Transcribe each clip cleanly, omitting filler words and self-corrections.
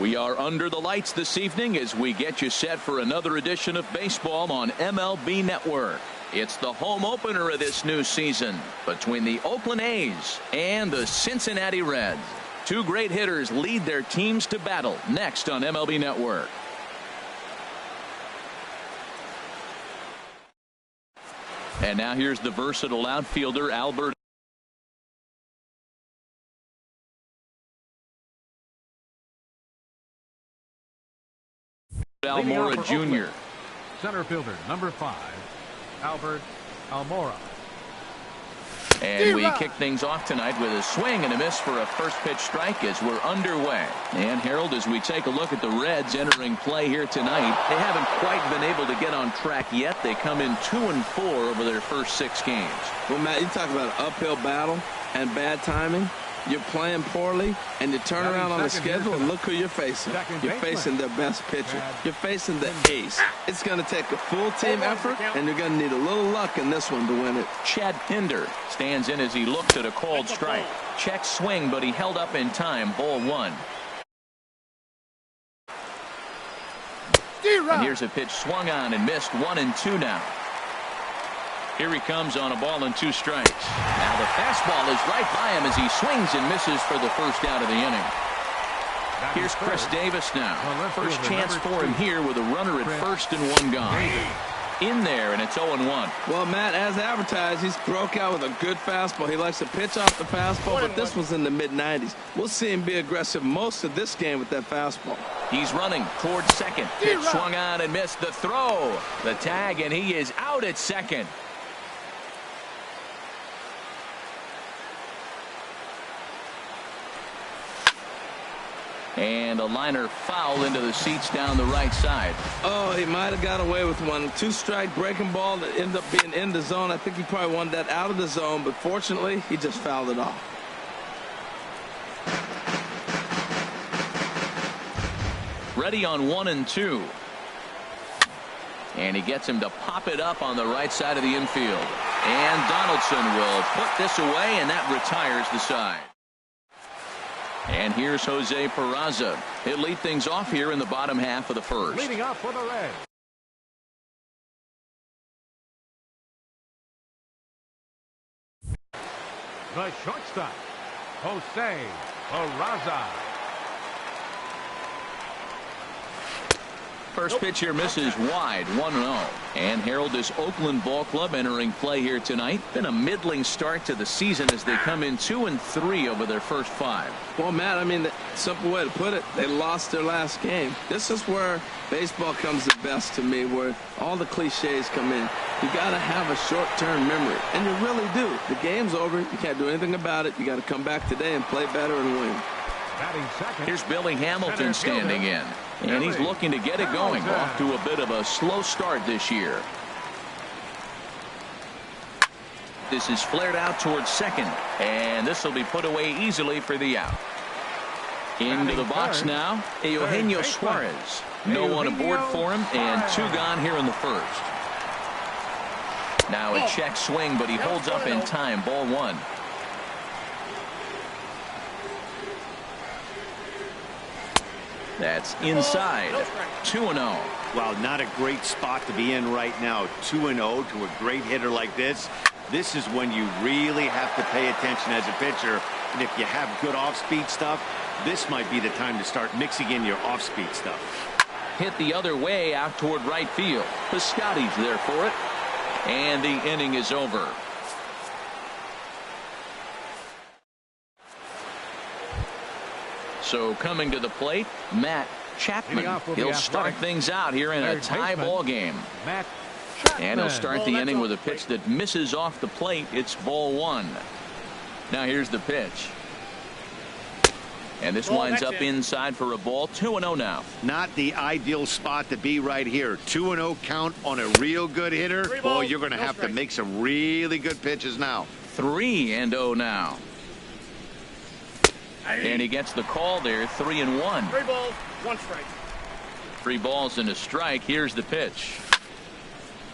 We are under the lights this evening as we get you set for another edition of baseball on MLB Network. It's the home opener of this new season between the Oakland A's and the Cincinnati Reds. Two great hitters lead their teams to battle next on MLB Network. And now here's the versatile outfielder Albert Almora Jr. Center fielder number 5, Albert Almora. And we kick things off tonight with a swing and a miss for a first pitch strike as we're underway. And Harold, as we take a look at the Reds entering play here tonight, they haven't quite been able to get on track yet. They come in 2-4 over their first 6 games. Well, Matt, you talk about an uphill battle and bad timing. You're playing poorly, and you turn around on the schedule and look who you're facing. You're facing their best pitcher. You're facing the ace. It's going to take a full team effort, and you're going to need a little luck in this one to win it. Chad Pinder stands in as he looked at a called strike. Check swing, but he held up in time. Ball 1. And here's a pitch swung on and missed. 1-2 now. Here he comes on a ball and 2 strikes. Now the fastball is right by him as he swings and misses for the first out of the inning. Here's Chris Davis now. First chance for him here with a runner at first and 1 gone. In there, and it's 0-1. Well, Matt, as advertised, he's broke out with a good fastball. He likes to pitch off the fastball, but this was in the mid-90s. We'll see him be aggressive most of this game with that fastball. He's running towards second. Pitch swung on and missed. The throw. The tag, and he is out at second. And a liner foul into the seats down the right side. Oh, he might have got away with one. 2-strike breaking ball that ended up being in the zone. I think he probably wanted that out of the zone, but fortunately, he just fouled it off. Ready on 1-2. And he gets him to pop it up on the right side of the infield. And Donaldson will put this away, and that retires the side. And here's Jose Peraza. He'll lead things off here in the bottom half of the first. Leading off for the Reds, the shortstop, Jose Peraza. First pitch here misses wide, 1-0. And Harold, this Oakland ball club entering play here tonight. Been a middling start to the season as they come in 2-3 over their first 5. Well, Matt, I mean, the simple way to put it, they lost their last game. This is where baseball comes the best to me, where all the cliches come in. You got to have a short-term memory, and you really do. The game's over. You can't do anything about it. You got to come back today and play better and win. Here's Billy Hamilton standing in, and he's looking to get it going. Off to a bit of a slow start this year. This is flared out towards second, and this will be put away easily for the out. Into the box now, Eugenio Suarez. No one aboard for him, and 2 gone here in the first. Now a check swing, but he holds up in time. Ball 1. That's inside. 2-0. Well, not a great spot to be in right now. 2-0 to a great hitter like this. This is when you really have to pay attention as a pitcher. And if you have good off-speed stuff, this might be the time to start mixing in your off-speed stuff. Hit the other way out toward right field. Piscotty's there for it. And the inning is over. So coming to the plate, Matt Chapman. He'll start things out here in a tie ball game. And he'll start the inning with a pitch that misses off the plate. It's ball 1. Now here's the pitch. And this winds up inside for a ball. 2-0 now. Not the ideal spot to be right here. 2-0 count on a real good hitter. Boy, you're going to have to make some really good pitches now. 3-0 now. And he gets the call there. 3-1. 3 balls, 1 strike. 3 balls and a strike. Here's the pitch.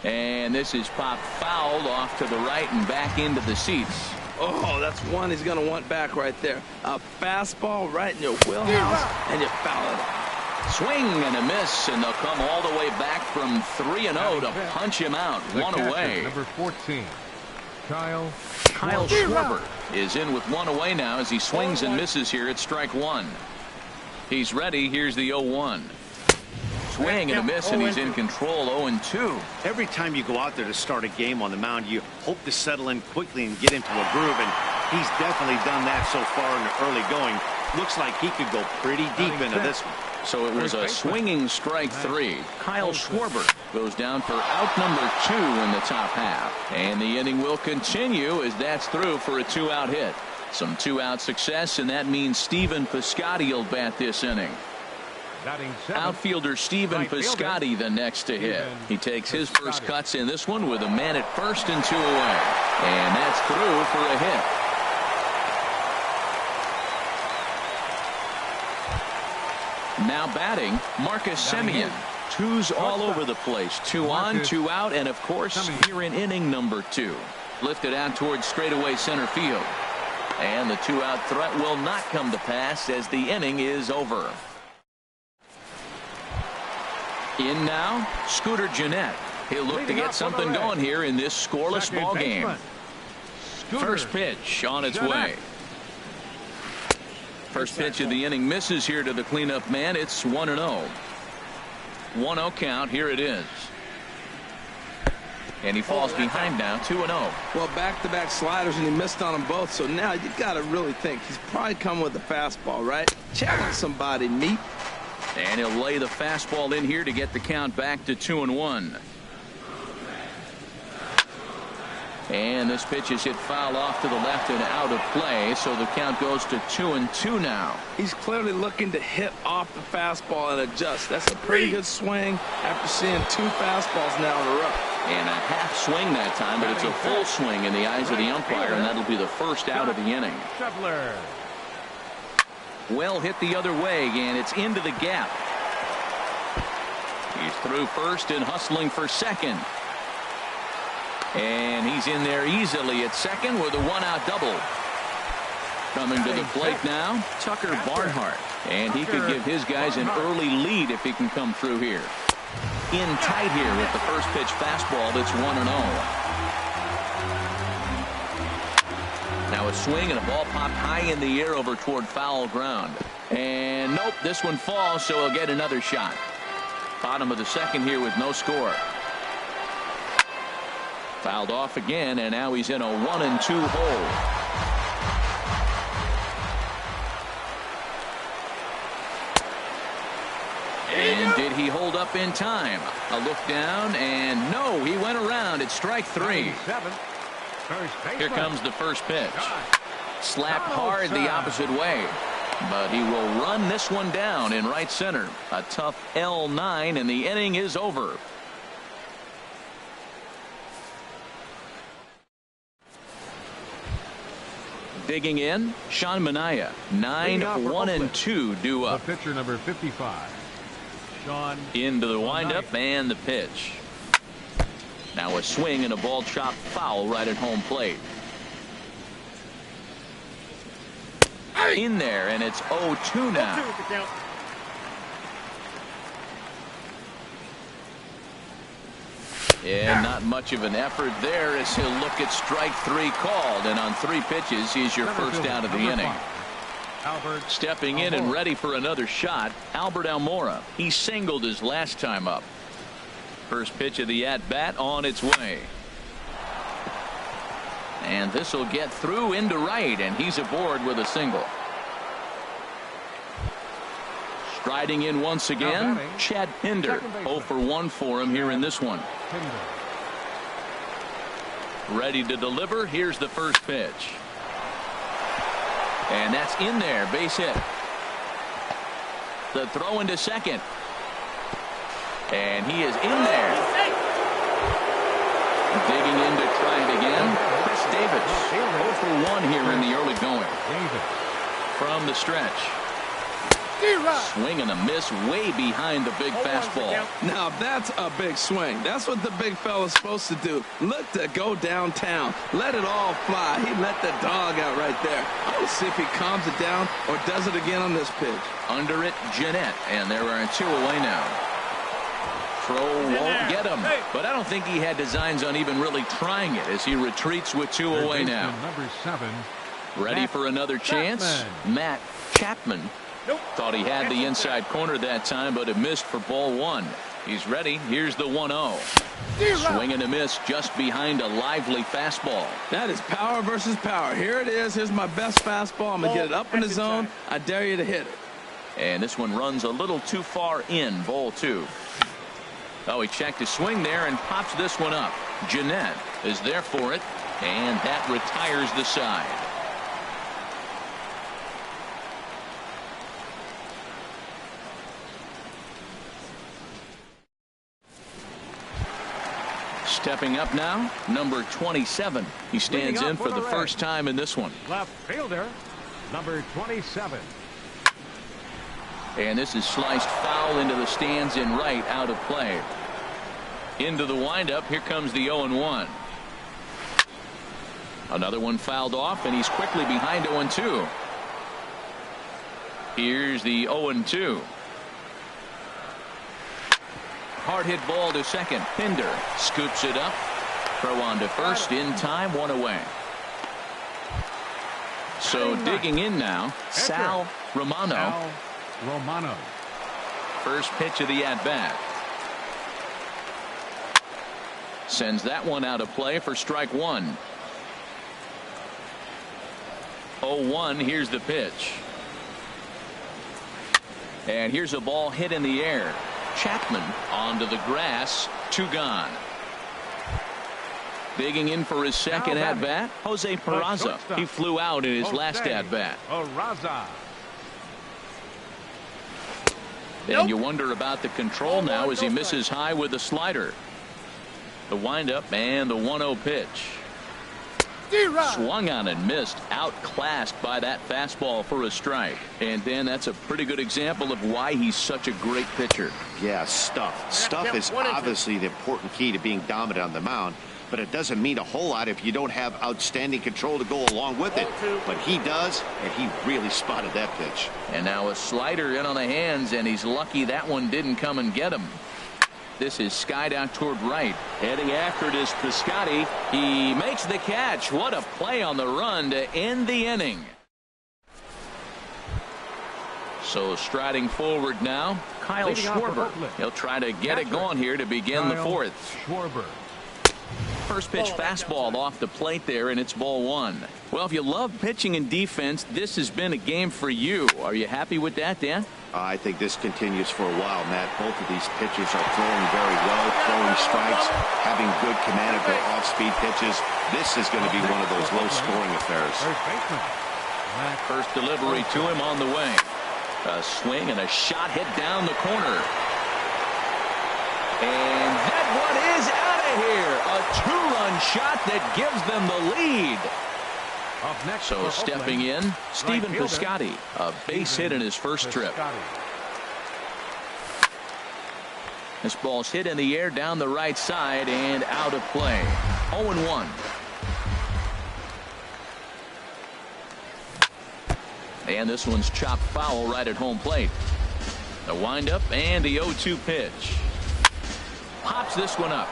And this is popped fouled off to the right and back into the seats. Oh, that's one he's going to want back right there. A fastball right in your wheelhouse, and you foul it off. Swing and a miss, and they'll come all the way back from 3-0 to punch him out. One away. Number 14, Kyle Schwarber is in with one away now as he swings and misses here at strike one. He's ready. Here's the 0-1. Swing and a miss, and he's in control. 0-2. Every time you go out there to start a game on the mound, you hope to settle in quickly and get into a groove, and he's definitely done that so far in the early going. Looks like he could go pretty deep into this one. So it was a swinging strike three. Kyle Schwarber goes down for out number 2 in the top half. And the inning will continue as that's through for a 2-out hit. Some 2-out success, and that means Stephen Piscotty will bat this inning. Outfielder Stephen Piscotty the next to hit. He takes his first cuts in this one with a man at first and 2 away. And that's through for a hit. Now batting, Marcus Semien. 2's all over the place. 2 on, 2 out, and of course here in inning number 2. Lifted out towards straightaway center field. And the 2-out threat will not come to pass as the inning is over. In now, Scooter Gennett. He'll look to get something going here in this scoreless ball game. First pitch on its way. First pitch of the inning misses here to the cleanup man. It's 1-0. 1-0 count. Here it is. And he falls behind now, 2-0. Well, back-to-back sliders, and he missed on them both. So now you got to really think. He's probably coming with a fastball, right? Challenge somebody, meat. And he'll lay the fastball in here to get the count back to 2-1. And this pitch is hit foul off to the left and out of play, so the count goes to 2-2 now. He's clearly looking to hit off the fastball and adjust. That's a pretty good swing after seeing 2 fastballs now in a row. And a half swing that time, but it's a full swing in the eyes of the umpire, and that'll be the first out of the inning. Well hit the other way, and it's into the gap. He's through first and hustling for second. And he's in there easily at second with a 1-out double. Coming to the plate now, Tucker Barnhart. And he could give his guys an early lead if he can come through here. In tight here with the first pitch fastball that's 1-0. Now a swing and a ball popped high in the air over toward foul ground. And nope, this one falls, so he'll get another shot. Bottom of the second here with no score. Fouled off again, and now he's in a 1-2 hole. And did he hold up in time? A look down, and no, he went around at strike 3. Here comes the first pitch. Slapped hard the opposite way. But he will run this one down in right center. A tough L9, and the inning is over. Digging in, Sean Manaea. 9-1-2 due up. The pitcher number 55. Sean into the windup and the pitch. Now a swing and a ball chopped foul right at home plate. In there, and it's 0-2 now. And not much of an effort there as he'll look at strike 3 called, and on 3 pitches he's your first out of the inning. Stepping in and ready for another shot, Albert Almora. He singled his last time up. First pitch of the at-bat on its way. And this will get through into right, and he's aboard with a single. Striding in once again, Chad Pinder. 0 for 1 for him here in this one. Ready to deliver. Here's the first pitch. And that's in there. Base hit. The throw into second. And he is in there. Digging in to try it again. Chris Davis. 0 for 1 here in the early going. From the stretch. Swing and a miss way behind the big fastball. Now that's a big swing. That's what the big fella's supposed to do. Look to go downtown. Let it all fly. He let the dog out right there. I want to see if he calms it down or does it again on this pitch. Under it, Jeanette, and there are 2 away now. Throw won't get him, but I don't think he had designs on even really trying it as he retreats with 2 away now. Number 7. Ready for another chance? Matt Chapman. Thought he had the inside corner that time, but it missed for ball 1. He's ready. Here's the 1-0. Swing and a miss just behind a lively fastball. That is power versus power. Here it is. Here's my best fastball. I'm going to get it up in the zone. I dare you to hit it. And this one runs a little too far in, ball 2. Oh, he checked his swing there and pops this one up. Jeanette is there for it, and that retires the side. Stepping up now, number 27. He stands in for the first time in this one. Left fielder, number 27. And this is sliced foul into the stands in right, out of play. Into the windup, here comes the 0-1. Another one fouled off, and he's quickly behind 0-2. Here's the 0-2. Hard hit ball to second. Pinder scoops it up. Throw on to first in time, 1 away. So digging in now, Sal Romano. First pitch of the at-bat. Sends that one out of play for strike 1. 0-1. Here's the pitch. And here's a ball hit in the air. Chapman onto the grass. 2 gone. Digging in for his second at-bat, Jose Peraza. He flew out in his last at-bat. And you wonder about the control now as he misses high with the slider. The windup and the 1-0 pitch. Swung on and missed, outclassed by that fastball for a strike. And Dan, that's a pretty good example of why he's such a great pitcher. Yeah, stuff. Stuff is obviously the important key to being dominant on the mound, but it doesn't mean a whole lot if you don't have outstanding control to go along with it. But he does, and he really spotted that pitch. And now a slider in on the hands, and he's lucky that one didn't come and get him. This is skied out toward right. Heading after it is Piscotty. He makes the catch. What a play on the run to end the inning. So striding forward now, Kyle Schwarber. He'll try to get it going here to begin the 4th. First pitch fastball off the plate there, and it's ball 1. Well, if you love pitching and defense, this has been a game for you. Are you happy with that, Dan? I think this continues for a while, Matt. Both of these pitchers are throwing very well, throwing strikes, having good command of their off-speed pitches. This is going to be one of those low-scoring affairs. First delivery to him on the way. A swing and a shot hit down the corner. And that one is out of here. A 2-run shot that gives them the lead. So stepping in, Stephen Piscotty, a base hit in his first trip. This ball's hit in the air down the right side and out of play. 0-1. And this one's chopped foul right at home plate. The windup and the 0-2 pitch. Pops this one up.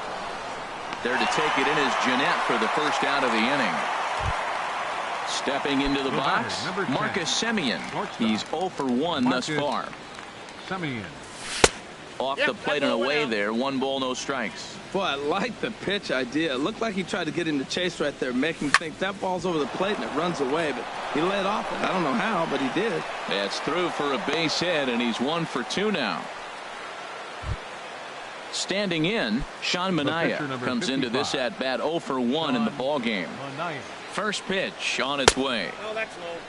There to take it in is Jeanette for the first out of the inning. Stepping into the box, Marcus Semien. He's 0 for 1 thus far. Off the plate and away there. 1 ball, no strikes. Boy, I like the pitch idea. It looked like he tried to get him to chase right there, make him think that ball's over the plate and it runs away. But he let off it. I don't know how, but he did. That's through for a base hit, and he's 1 for 2 now. Standing in, Sean Manaea comes into this at-bat 0 for 1 in the ball game. First pitch on its way.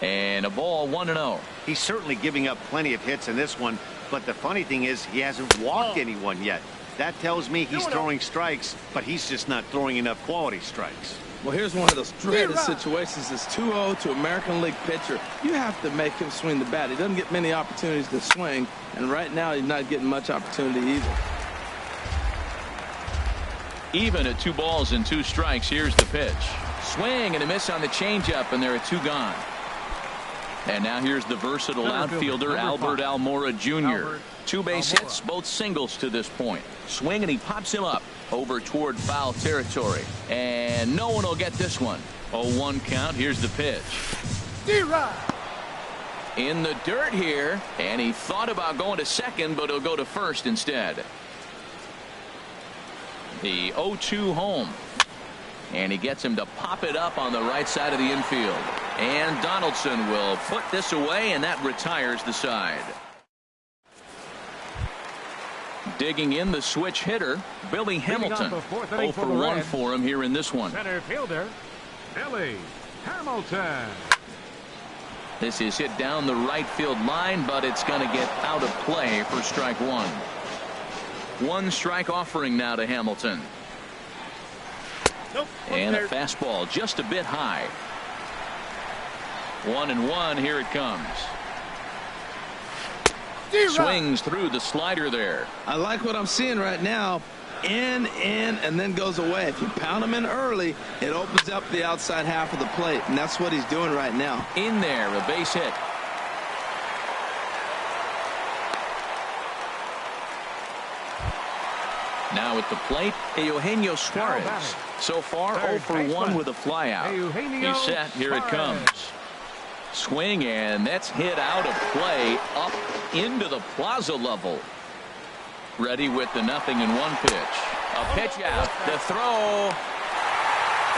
And a ball 1-0. He's certainly giving up plenty of hits in this one, but the funny thing is he hasn't walked anyone yet. That tells me he's throwing strikes, but he's just not throwing enough quality strikes. Well, here's one of those dreaded situations. It's 2-0 to American League pitcher. You have to make him swing the bat. He doesn't get many opportunities to swing, and right now he's not getting much opportunity either. Even at 2 balls and 2 strikes. Here's the pitch. Swing and a miss on the changeup, and there are 2 gone. And now here's the versatile outfielder Albert Almora Jr. 2 base hits, both singles to this point. Swing and he pops him up over toward foul territory. And no one will get this one. 0-1 count. Here's the pitch. In the dirt here, and he thought about going to second, but he'll go to first instead. The 0-2 home. And he gets him to pop it up on the right side of the infield. And Donaldson will put this away, and that retires the side. Digging in the switch hitter, Billy Hamilton. 0 for 1 for him here in this one. Center fielder, Billy Hamilton. This is hit down the right field line, but it's going to get out of play for strike 1. 1 strike offering now to Hamilton. And a fastball just a bit high. 1-1. Here it comes. Swings through the slider there. I like what I'm seeing right now. In, and then goes away. If you pound him in early, it opens up the outside half of the plate, and that's what he's doing right now. In there, a base hit. Now at the plate, Eugenio Suarez. So far, 0 for 1 with a flyout. He's set. Here it comes. Swing, and that's hit out of play up into the plaza level. Ready with the 0-1 pitch. A pitch out. The throw.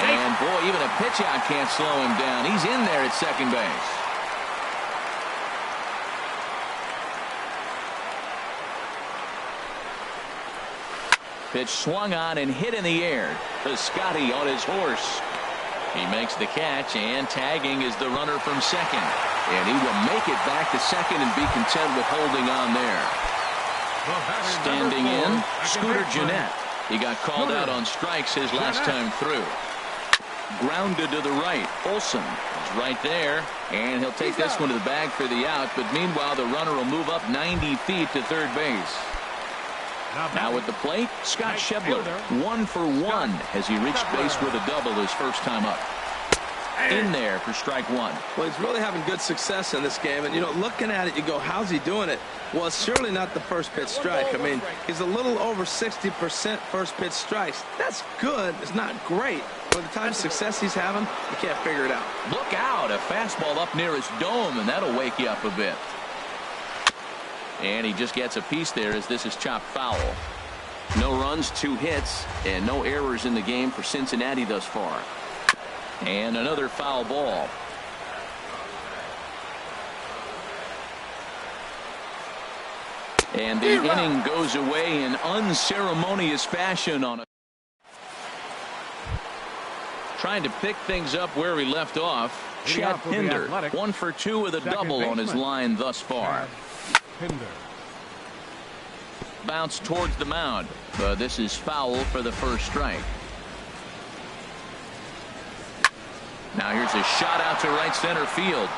And boy, even a pitch out can't slow him down. He's in there at second base. Pitch swung on and hit in the air. Piscotty on his horse. He makes the catch, and tagging is the runner from second. And he will make it back to second and be content with holding on there. Standing in, Scooter Gennett. He got called out on strikes his last time through. Grounded to the right. Olson is right there, and he'll take this one to the bag for the out. But meanwhile, the runner will move up 90 feet to third base. Now at the plate, Scott Schebler, 1 for 1 as he reached base with a double his first time up. In there for strike 1. Well, he's really having good success in this game. And, you know, looking at it, you go, how's he doing it? Well, it's surely not the first pitch strike. I mean, he's a little over 60% first pitch strikes. That's good. It's not great. By the time of success he's having, you can't figure it out. Look out. A fastball up near his dome, and that'll wake you up a bit. And he just gets a piece there as this is chopped foul. No runs, 2 hits, and no errors in the game for Cincinnati thus far. And another foul ball. And the inning goes away in unceremonious fashion on a trying to pick things up where we left off. Chad Pinder, 1 for 2 with a double on his line thus far. Bounce towards the mound, but this is foul for the first strike. Now here's a shot out to right center field.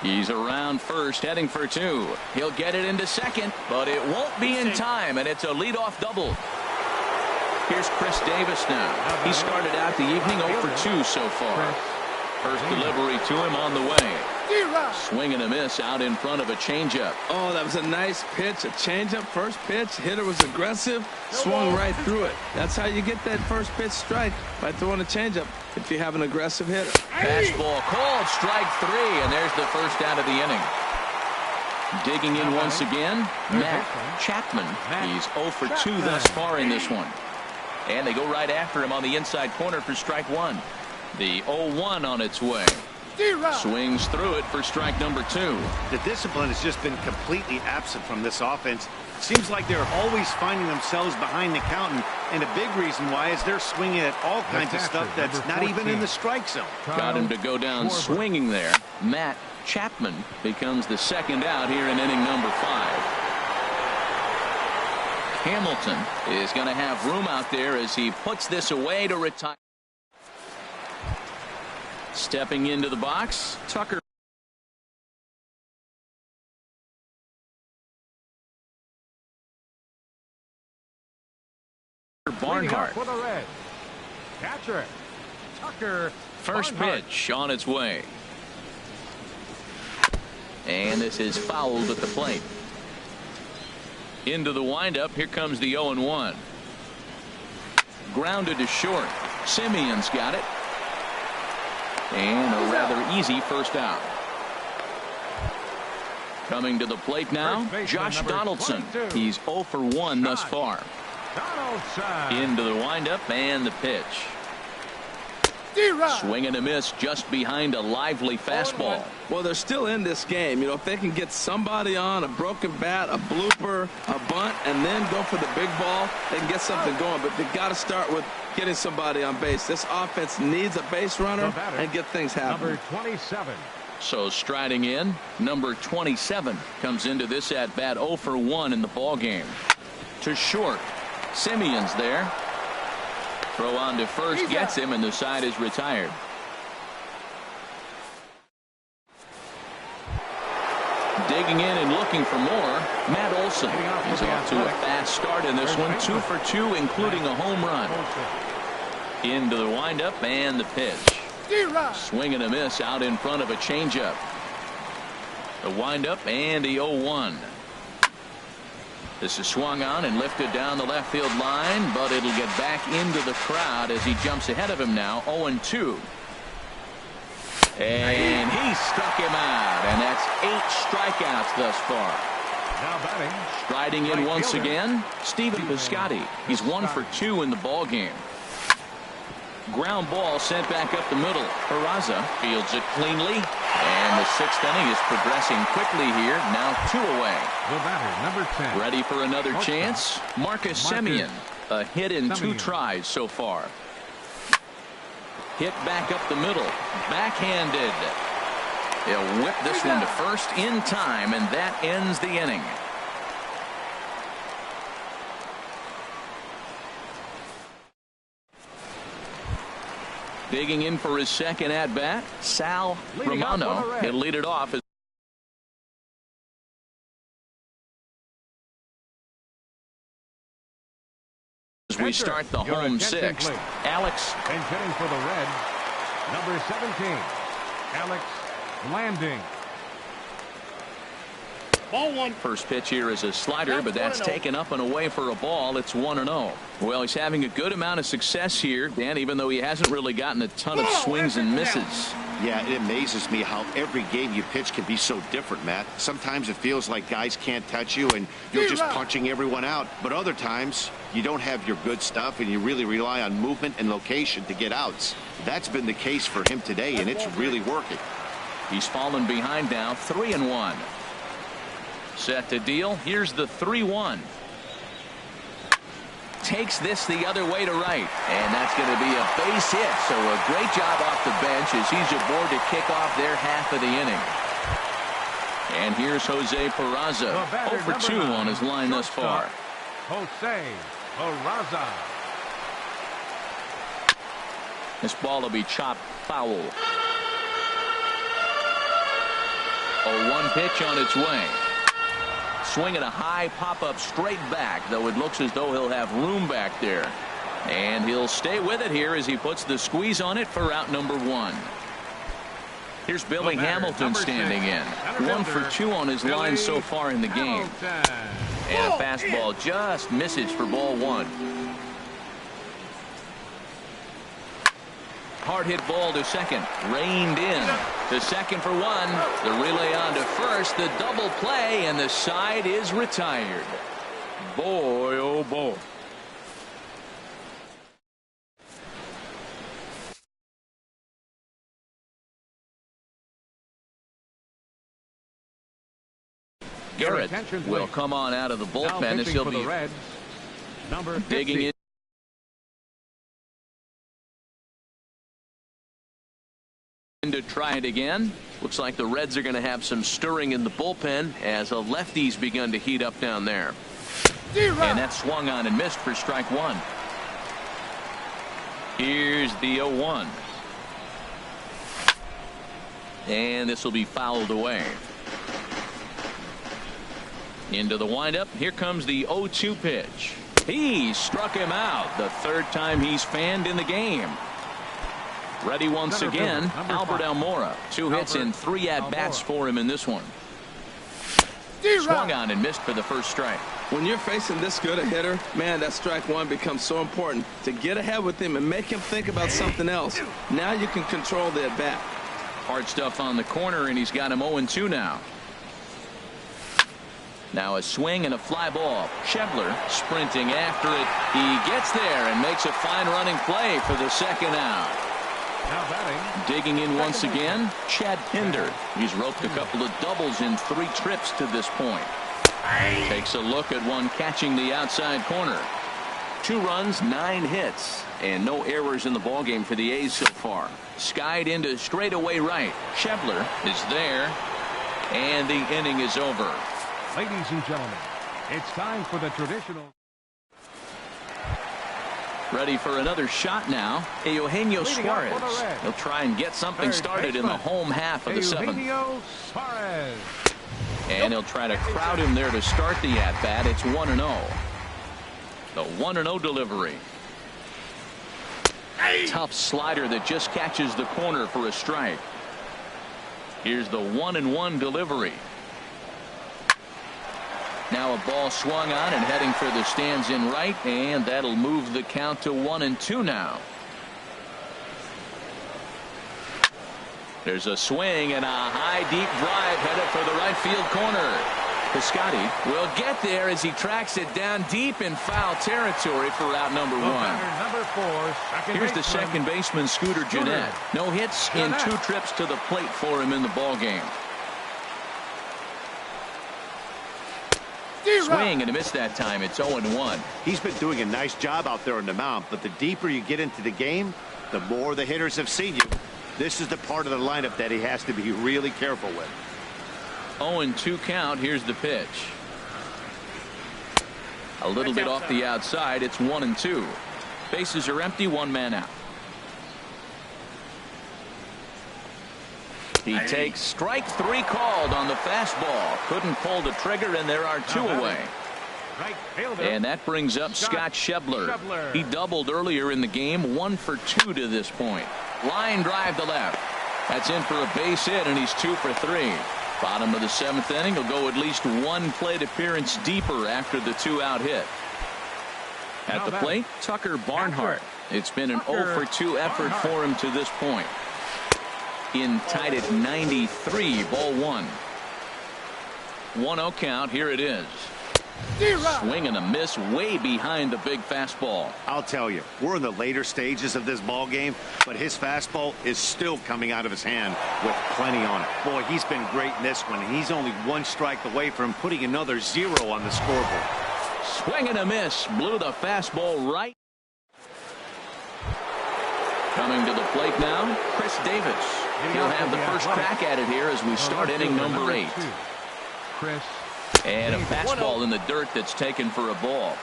He's around first, heading for 2. He'll get it into second, but it won't be in time, and it's a leadoff double. Here's Chris Davis now. He started out the evening 0 for 2 so far. First delivery to him on the way. Swing and a miss out in front of a changeup. Oh, that was a nice pitch. A changeup, first pitch. Hitter was aggressive, swung right through it. That's how you get that first pitch strike, by throwing a changeup if you have an aggressive hitter. Fastball called, strike 3, and there's the first out of the inning. Digging in once again, Matt Chapman. He's 0 for 2 thus far in this one. And they go right after him on the inside corner for strike 1. The 0-1 on its way. Swings through it for strike number 2. The discipline has just been completely absent from this offense. Seems like they're always finding themselves behind the count, and a big reason why is they're swinging at all kinds of stuff that's not even in the strike zone. Got him to go down swinging there. Matt Chapman becomes the second out here in inning number 5. Hamilton is going to have room out there as he puts this away to retire. Stepping into the box, Tucker. Barnhart. For the Reds, catcher Tucker. First Barnhart. pitch on its way. And this is fouled at the plate. Into the windup. Here comes the 0-1. Grounded to short. Simeon's got it. And a rather easy first out. Coming to the plate now, Josh Donaldson. 22. He's 0 for 1 thus far. Donaldson. Into the windup and the pitch. Swing and a miss just behind a lively fastball. Well, they're still in this game. You know, if they can get somebody on a broken bat, a blooper, a bunt, and then go for the big ball, they can get something going. But they got to start with getting somebody on base. This offense needs a base runner and get things happening. Number 27. So striding in, number 27 comes into this at bat 0 for 1 in the ball game. To short. Simeon's there. Throw on to first, gets him, and the side is retired. Digging in and looking for more, Matt Olson. He's off to a fast start in this one. 2 for 2, including a home run. Into the windup and the pitch. Swing and a miss out in front of a changeup. The windup and the 0-1. This is swung on and lifted down the left field line, but it'll get back into the crowd as he jumps ahead of him now. 0-2. And he struck him out, and that's 8 strikeouts thus far. Now batting. Striding in once again, Stephen Piscotty. He's 1 for 2 in the ball game. Ground ball sent back up the middle. Peraza fields it cleanly, and the 6th inning is progressing quickly here. Now 2 away. The batter, number 10. Ready for another chance? Marcus Semien. A hit in 2 tries so far. Hit back up the middle. Backhanded. He'll whip this one to first in time, and that ends the inning. Digging in for his second at bat, Sal Romano. He'll lead it off as we start the home 6th. Alex. And hitting for the Reds, number 17, Alex Landing. Ball 1. First pitch here is a slider, but that's taken up and away for a ball. It's 1-0. Well, he's having a good amount of success here, Dan, even though he hasn't really gotten a ton of swings and misses. Yeah, it amazes me how every game you pitch can be so different, Matt. Sometimes it feels like guys can't touch you and you're just punching everyone out. But other times you don't have your good stuff and you really rely on movement and location to get outs. That's been the case for him today, and it's really working. He's fallen behind now, 3-1. Set to deal. Here's the 3-1. Takes this the other way to right, and that's going to be a base hit. So a great job off the bench as he's aboard to kick off their half of the inning. And here's Jose Peraza, 0 for 2 on his line thus far. Jose Peraza. This ball will be chopped foul. 0-1 pitch on its way. Swinging a high pop-up straight back, though it looks as though he'll have room back there. And he'll stay with it here as he puts the squeeze on it for out number 1. Here's Billy Hamilton standing in. 1 for 2 on his line so far in the game. And a fastball just misses for ball 1. Hard hit ball to second. Reined in. To second for 1. The relay on to first. The double play, and the side is retired. Boy, oh boy. Garrett will come on out of the bullpen as he'll be digging in. To try it again. Looks like the Reds are going to have some stirring in the bullpen as a lefty's begun to heat up down there. And that swung on and missed for strike one. Here's the 0-1. And this will be fouled away. Into the windup. Here comes the 0-2 pitch. He struck him out. The third time he's fanned in the game. Ready once again, Albert Almora. 2 hits and 3 at-bats for him in this one. Swung on and missed for the first strike. When you're facing this good a hitter, man, that strike one becomes so important. To get ahead with him and make him think about something else. Now you can control the at-bat. Hard stuff on the corner, and he's got him 0-2 now. Now a swing and a fly ball. Schebler sprinting after it. He gets there and makes a fine running play for the second out. Now batting. Digging in once again, Chad Pinder. He's roped a couple of doubles in 3 trips to this point. Takes a look at one catching the outside corner. 2 runs, 9 hits, and no errors in the ballgame for the A's so far. Skied into straightaway right. Schebler is there, and the inning is over. Ladies and gentlemen, it's time for the traditional. Ready for another shot now. Eugenio Suarez. He'll try and get something started in the home half of the 7th. Eugenio Suarez. And he'll try to crowd him there to start the at-bat. It's 1-0. The 1-0 delivery. Tough slider that just catches the corner for a strike. Here's the 1-1 delivery. Now a ball swung on and heading for the stands in right, and that'll move the count to 1-2 now. There's a swing and a high deep drive headed for the right field corner. Piscotty will get there as he tracks it down deep in foul territory for out number 1. Here's the second baseman, Scooter Gennett. No hits in 2 trips to the plate for him in the ball game. Swing and a miss that time. It's 0-1. He's been doing a nice job out there on the mound, but the deeper you get into the game, the more the hitters have seen you. This is the part of the lineup that he has to be really careful with. 0-2 count. Here's the pitch. A little bit off the outside. It's 1-2. Bases are empty. 1 man out. He takes strike 3 called on the fastball. Couldn't pull the trigger, and there are 2 away. And that brings up Scott Schebler. He doubled earlier in the game. 1 for 2 to this point. Line drive to left. That's in for a base hit, and he's 2 for 3. Bottom of the 7th inning. He'll go at least 1 plate appearance deeper after the 2-out hit. At the plate, Tucker Barnhart. It's been an 0 for 2 effort for him to this point. In tied at 93, ball 1. 1-0 count. Here it is. Swing and a miss way behind the big fastball. I'll tell you, we're in the later stages of this ball game, but his fastball is still coming out of his hand with plenty on it. Boy, he's been great in this one, and he's only 1 strike away from putting another 0 on the scoreboard. Swing and a miss. Blew the fastball right. Coming to the plate now, Chris Davis. He'll have the first crack at it here as we start inning number 8. And a fastball in the dirt that's taken for a ball.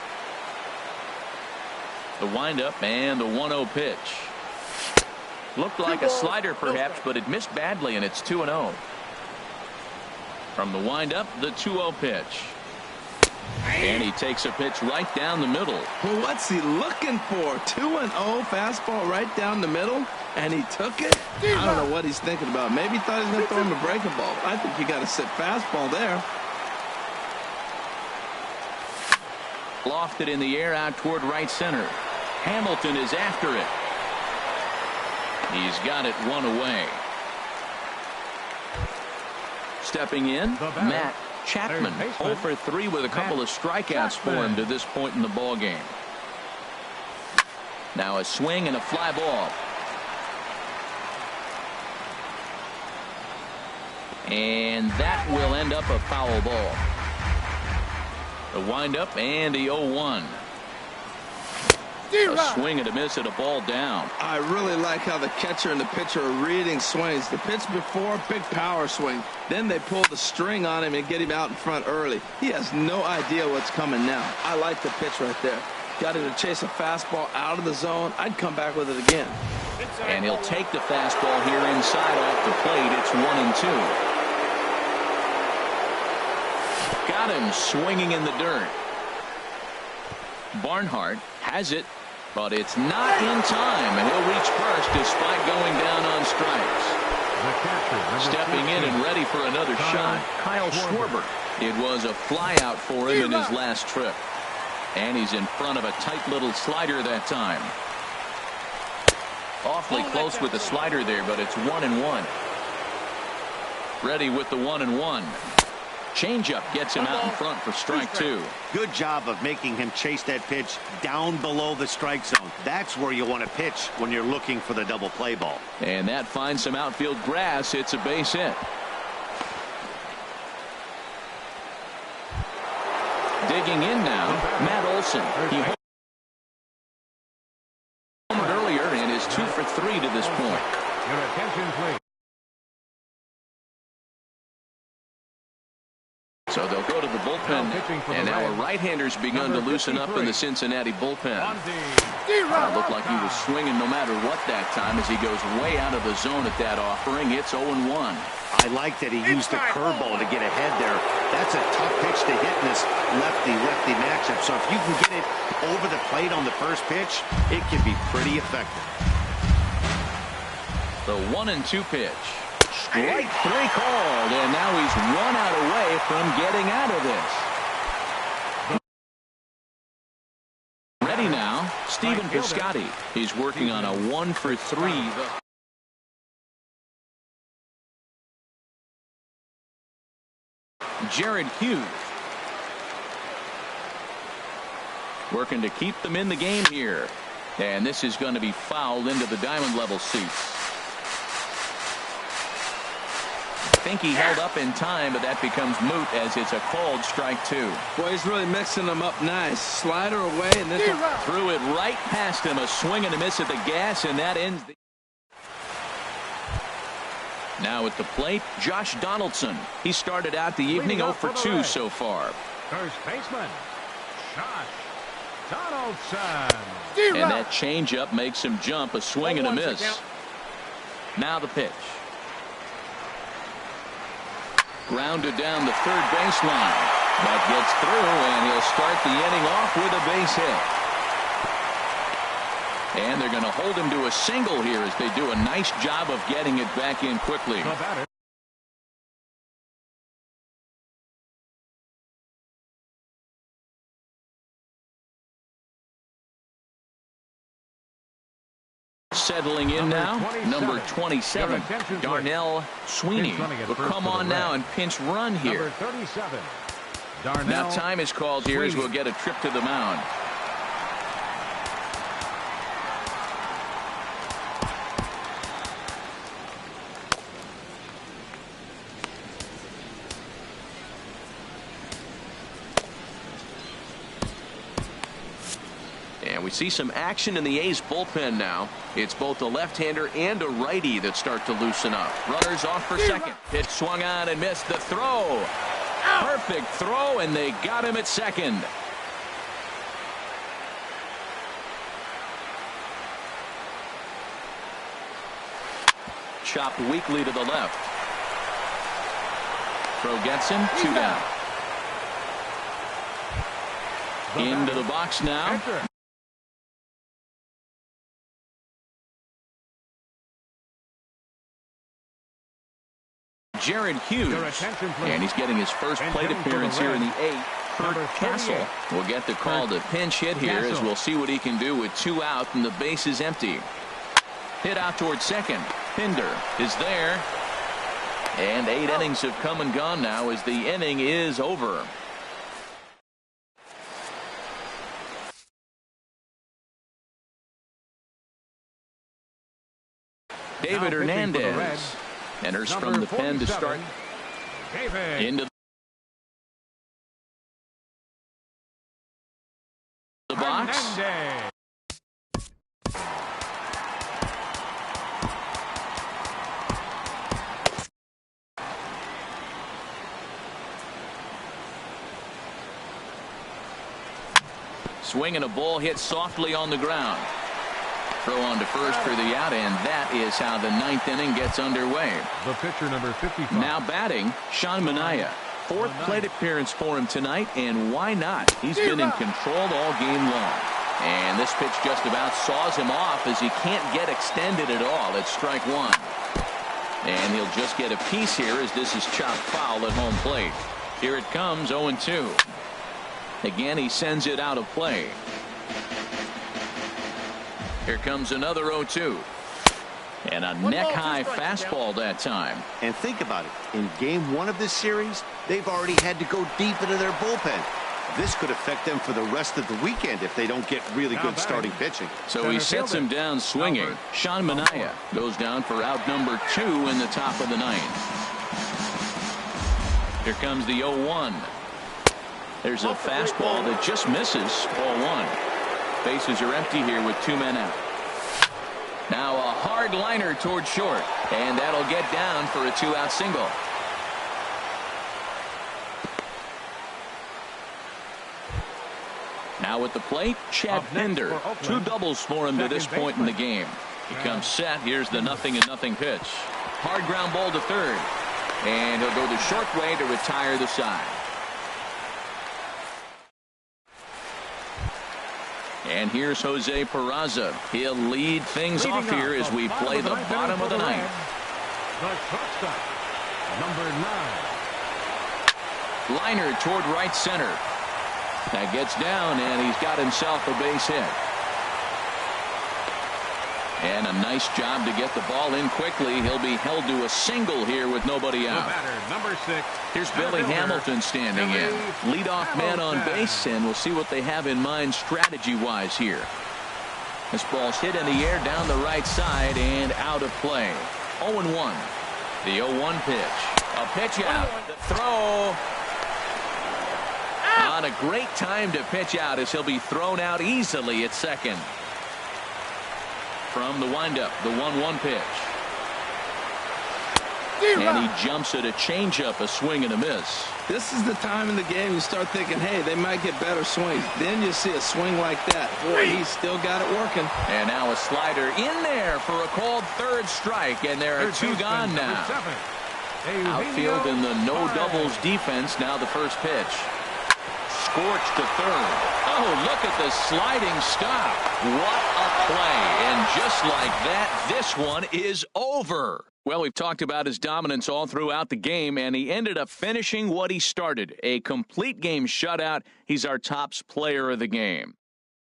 The windup and the 1-0 pitch. Looked like a slider perhaps, but it missed badly, and it's 2-0. From the windup, the 2-0 pitch. And he takes a pitch right down the middle. Well, what's he looking for? 2-0 fastball right down the middle, and he took it? I don't know what he's thinking about. Maybe he thought he was going to throw him a breaking ball. I think you got to sit fastball there. Lofted in the air out toward right center. Hamilton is after it. He's got it 1 away. Stepping in, Matt Chapman, 0 for 3 with a couple of strikeouts for him to this point in the ball game. Now a swing and a fly ball. And that will end up a foul ball. The windup and the 0-1. A swing and a miss at a ball down. I really like how the catcher and the pitcher are reading swings. The pitch before, big power swing. Then they pull the string on him and get him out in front early. He has no idea what's coming now. I like the pitch right there. Got him to chase a fastball out of the zone. I'd come back with it again. And he'll take the fastball here inside off the plate. It's 1-2. Got him swinging in the dirt. Barnhart has it, but it's not in time, and he'll reach first despite going down on strikes. Stepping in and ready for another shot, Kyle Schwarber. It was a flyout for him in his last trip. And he's in front of a tight little slider that time. Awfully close with the slider there, but it's 1-1. Ready with the 1-1. Changeup gets him out in front for strike 2. Good job of making him chase that pitch down below the strike zone. That's where you want to pitch when you're looking for the double play ball. And that finds some outfield grass. It's a base hit. Digging in now, Matt Olson. He homered earlier and is 2 for 3 to this point. Your attention, please. So they'll go to the bullpen, and now a right-hander's begun to loosen up in the Cincinnati bullpen. Looked like he was swinging no matter what that time as he goes way out of the zone at that offering. It's 0-1. I like that he used the curveball to get ahead there. That's a tough pitch to hit in this lefty-lefty matchup. So if you can get it over the plate on the first pitch, it can be pretty effective. The 1-2 pitch. Strike 3 called, and now he's 1 out away from getting out of this. Ready now, Stephen Piscotty. He's working on a 1 for 3. Jared Hughes working to keep them in the game here, and this is going to be fouled into the diamond level seats. I think he held up in time, but that becomes moot as it's a called strike 2. Boy, he's really mixing them up nice. Slider away and then threw it right past him. A swing and a miss at the gas, and that ends the... Now at the plate, Josh Donaldson. He started out the evening 0 for 2 so far. First baseman, Josh Donaldson. And that changeup makes him jump. A swing and a miss. Now the pitch. Grounded down the third baseline, but gets through, and he'll start the inning off with a base hit. And they're going to hold him to a single here as they do a nice job of getting it back in quickly. Settling in now, number 27, Darnell Sweeney will come on now and pinch run here. Now time is called here as we'll get a trip to the mound. And we see some action in the A's bullpen now. It's both a left-hander and a righty that start to loosen up. Runners off for second. Pitch swung on and missed the throw. Perfect throw, and they got him at second. Chopped weakly to the left. Throw gets him, 2 down. Into the box now. Jared Hughes, and he's getting his first plate appearance here in the 8th. Kurt Castle will get the call to pinch hit here as we'll see what he can do with 2 out and the base is empty. Hit out towards second. Pinder is there. And 8 innings have come and gone now as the inning is over. David Hernandez enters from the pen to start. Into the box. Swinging a ball hit softly on the ground. Throw on to first for the out, and that is how the ninth inning gets underway. The pitcher, number 55. Now batting, Sean Manaea. Fourth plate appearance for him tonight, and why not? He's been in control all game long. And this pitch just about saws him off as he can't get extended at all. It's strike one. And he'll just get a piece here as this is chopped foul at home plate. Here it comes, 0-2. Again, he sends it out of play. Here comes another 0-2. And a neck-high fastball that time. And think about it. In game one of this series, they've already had to go deep into their bullpen. This could affect them for the rest of the weekend if they don't get really good starting pitching. So he sets him down swinging. Sean Manaea goes down for out number 2 in the top of the ninth. Here comes the 0-1. There's a fastball that just misses. Ball 1. Bases are empty here with 2 men out. Now a hard liner toward short, and that'll get down for a 2-out single. Now at the plate, Chad Pinder. 2 doubles for him to this point in the game. He comes set. Here's the 0-0 pitch. Hard ground ball to third. And he'll go the short way to retire the side. And here's Jose Peraza. He'll lead things off here as we play the bottom of the ninth. The shortstop, number 9. Liner toward right center. That gets down, and he's got himself a base hit. And a nice job to get the ball in quickly. He'll be held to a single here with nobody out. The batter, number 6. Here's Billy Hamilton standing in. Leadoff man on base, and we'll see what they have in mind strategy-wise here. This ball's hit in the air down the right side and out of play. 0-1. The 0-1 pitch. A pitch out. The throw. On a great time to pitch out as he'll be thrown out easily at second. From the windup, the 1-1 pitch. And he jumps at a changeup, a swing and a miss. This is the time in the game you start thinking, hey, they might get better swings. Then you see a swing like that. Boy, he's still got it working. And now a slider in there for a called third strike, and there are 2 gone now. Outfield in the no doubles defense. Now the first pitch. Scorched to third. Oh, look at the sliding stop. What a play. And just like that, this one is over. Well, we've talked about his dominance all throughout the game, and he ended up finishing what he started. A complete game shutout. He's our top player of the game.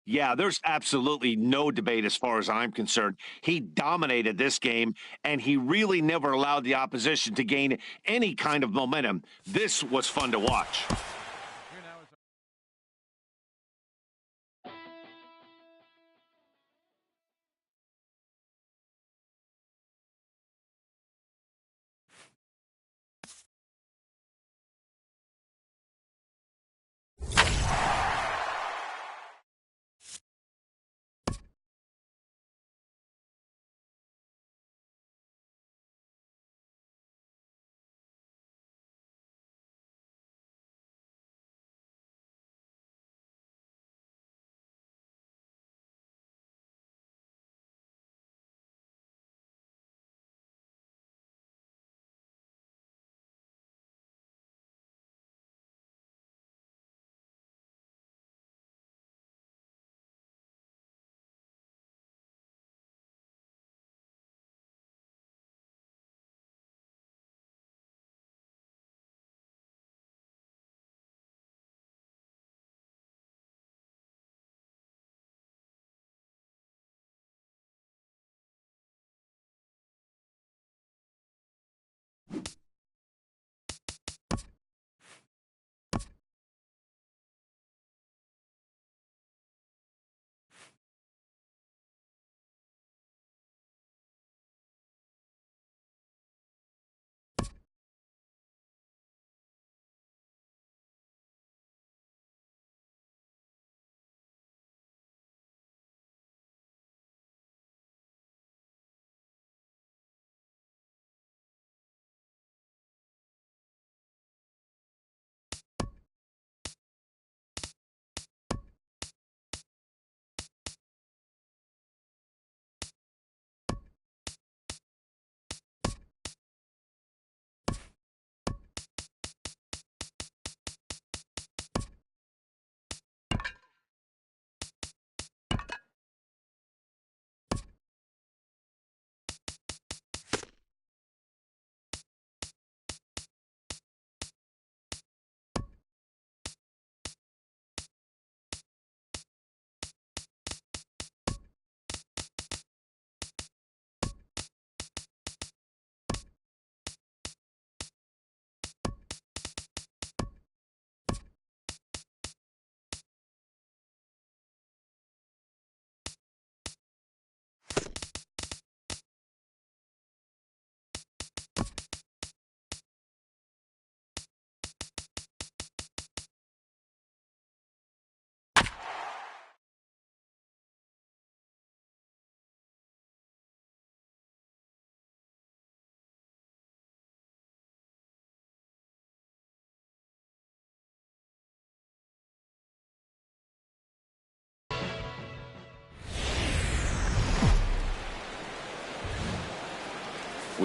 Yeah, there's absolutely no debate as far as I'm concerned. He dominated this game, and he really never allowed the opposition to gain any kind of momentum. This was fun to watch.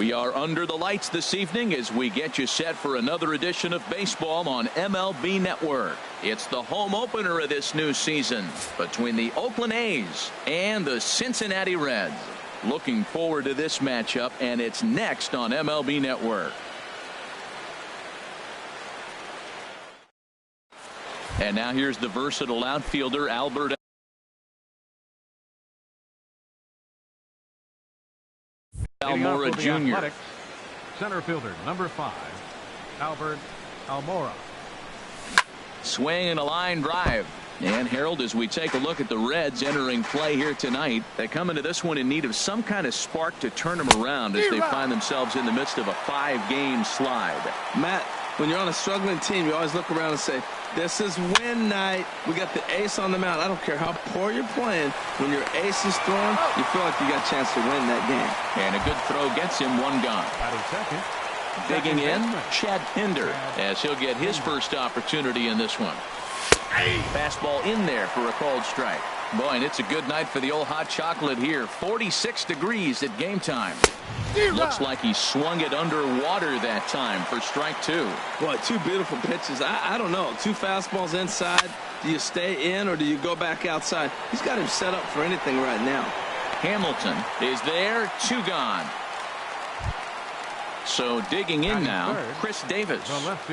We are under the lights this evening as we get you set for another edition of baseball on MLB Network. It's the home opener of this new season between the Oakland A's and the Cincinnati Reds. Looking forward to this matchup, and it's next on MLB Network. And now here's the versatile outfielder Albert Almora Jr. Center fielder number 5, Albert Almora. Swing and a line drive. And Harold, as we take a look at the Reds entering play here tonight, they come into this one in need of some kind of spark to turn them around as they find themselves in the midst of a 5-game slide. Matt, when you're on a struggling team, you always look around and say, this is win night. We got the ace on the mound. I don't care how poor you're playing. When your ace is throwing, you feel like you got a chance to win that game. And a good throw gets him one gone. Second. Digging in, Chad Pinder, as he'll get his first opportunity in this one. Fastball in there for a called strike. Boy, and it's a good night for the old hot chocolate here. 46 degrees at game time. Looks like he swung it underwater that time for strike 2. Boy, 2 beautiful pitches. I don't know. 2 fastballs inside. Do you stay in or do you go back outside? He's got him set up for anything right now. Hamilton is there. 2 gone. So digging in now, Chris Davis.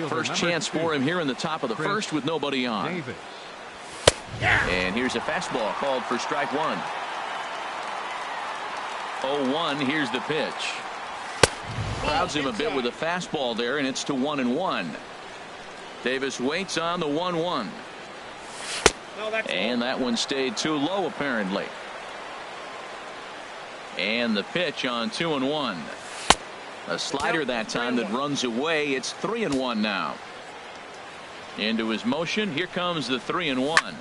First chance for him here in the top of the first with nobody on. And here's a fastball called for strike 1. 0-1. Here's the pitch. Crowds him a bit with a fastball there, and it's to 1-1. Davis waits on the 1-1. And that one stayed too low apparently. And the pitch on 2-1. A slider that time that runs away. It's 3-1 now. Into his motion. Here comes the 3-1.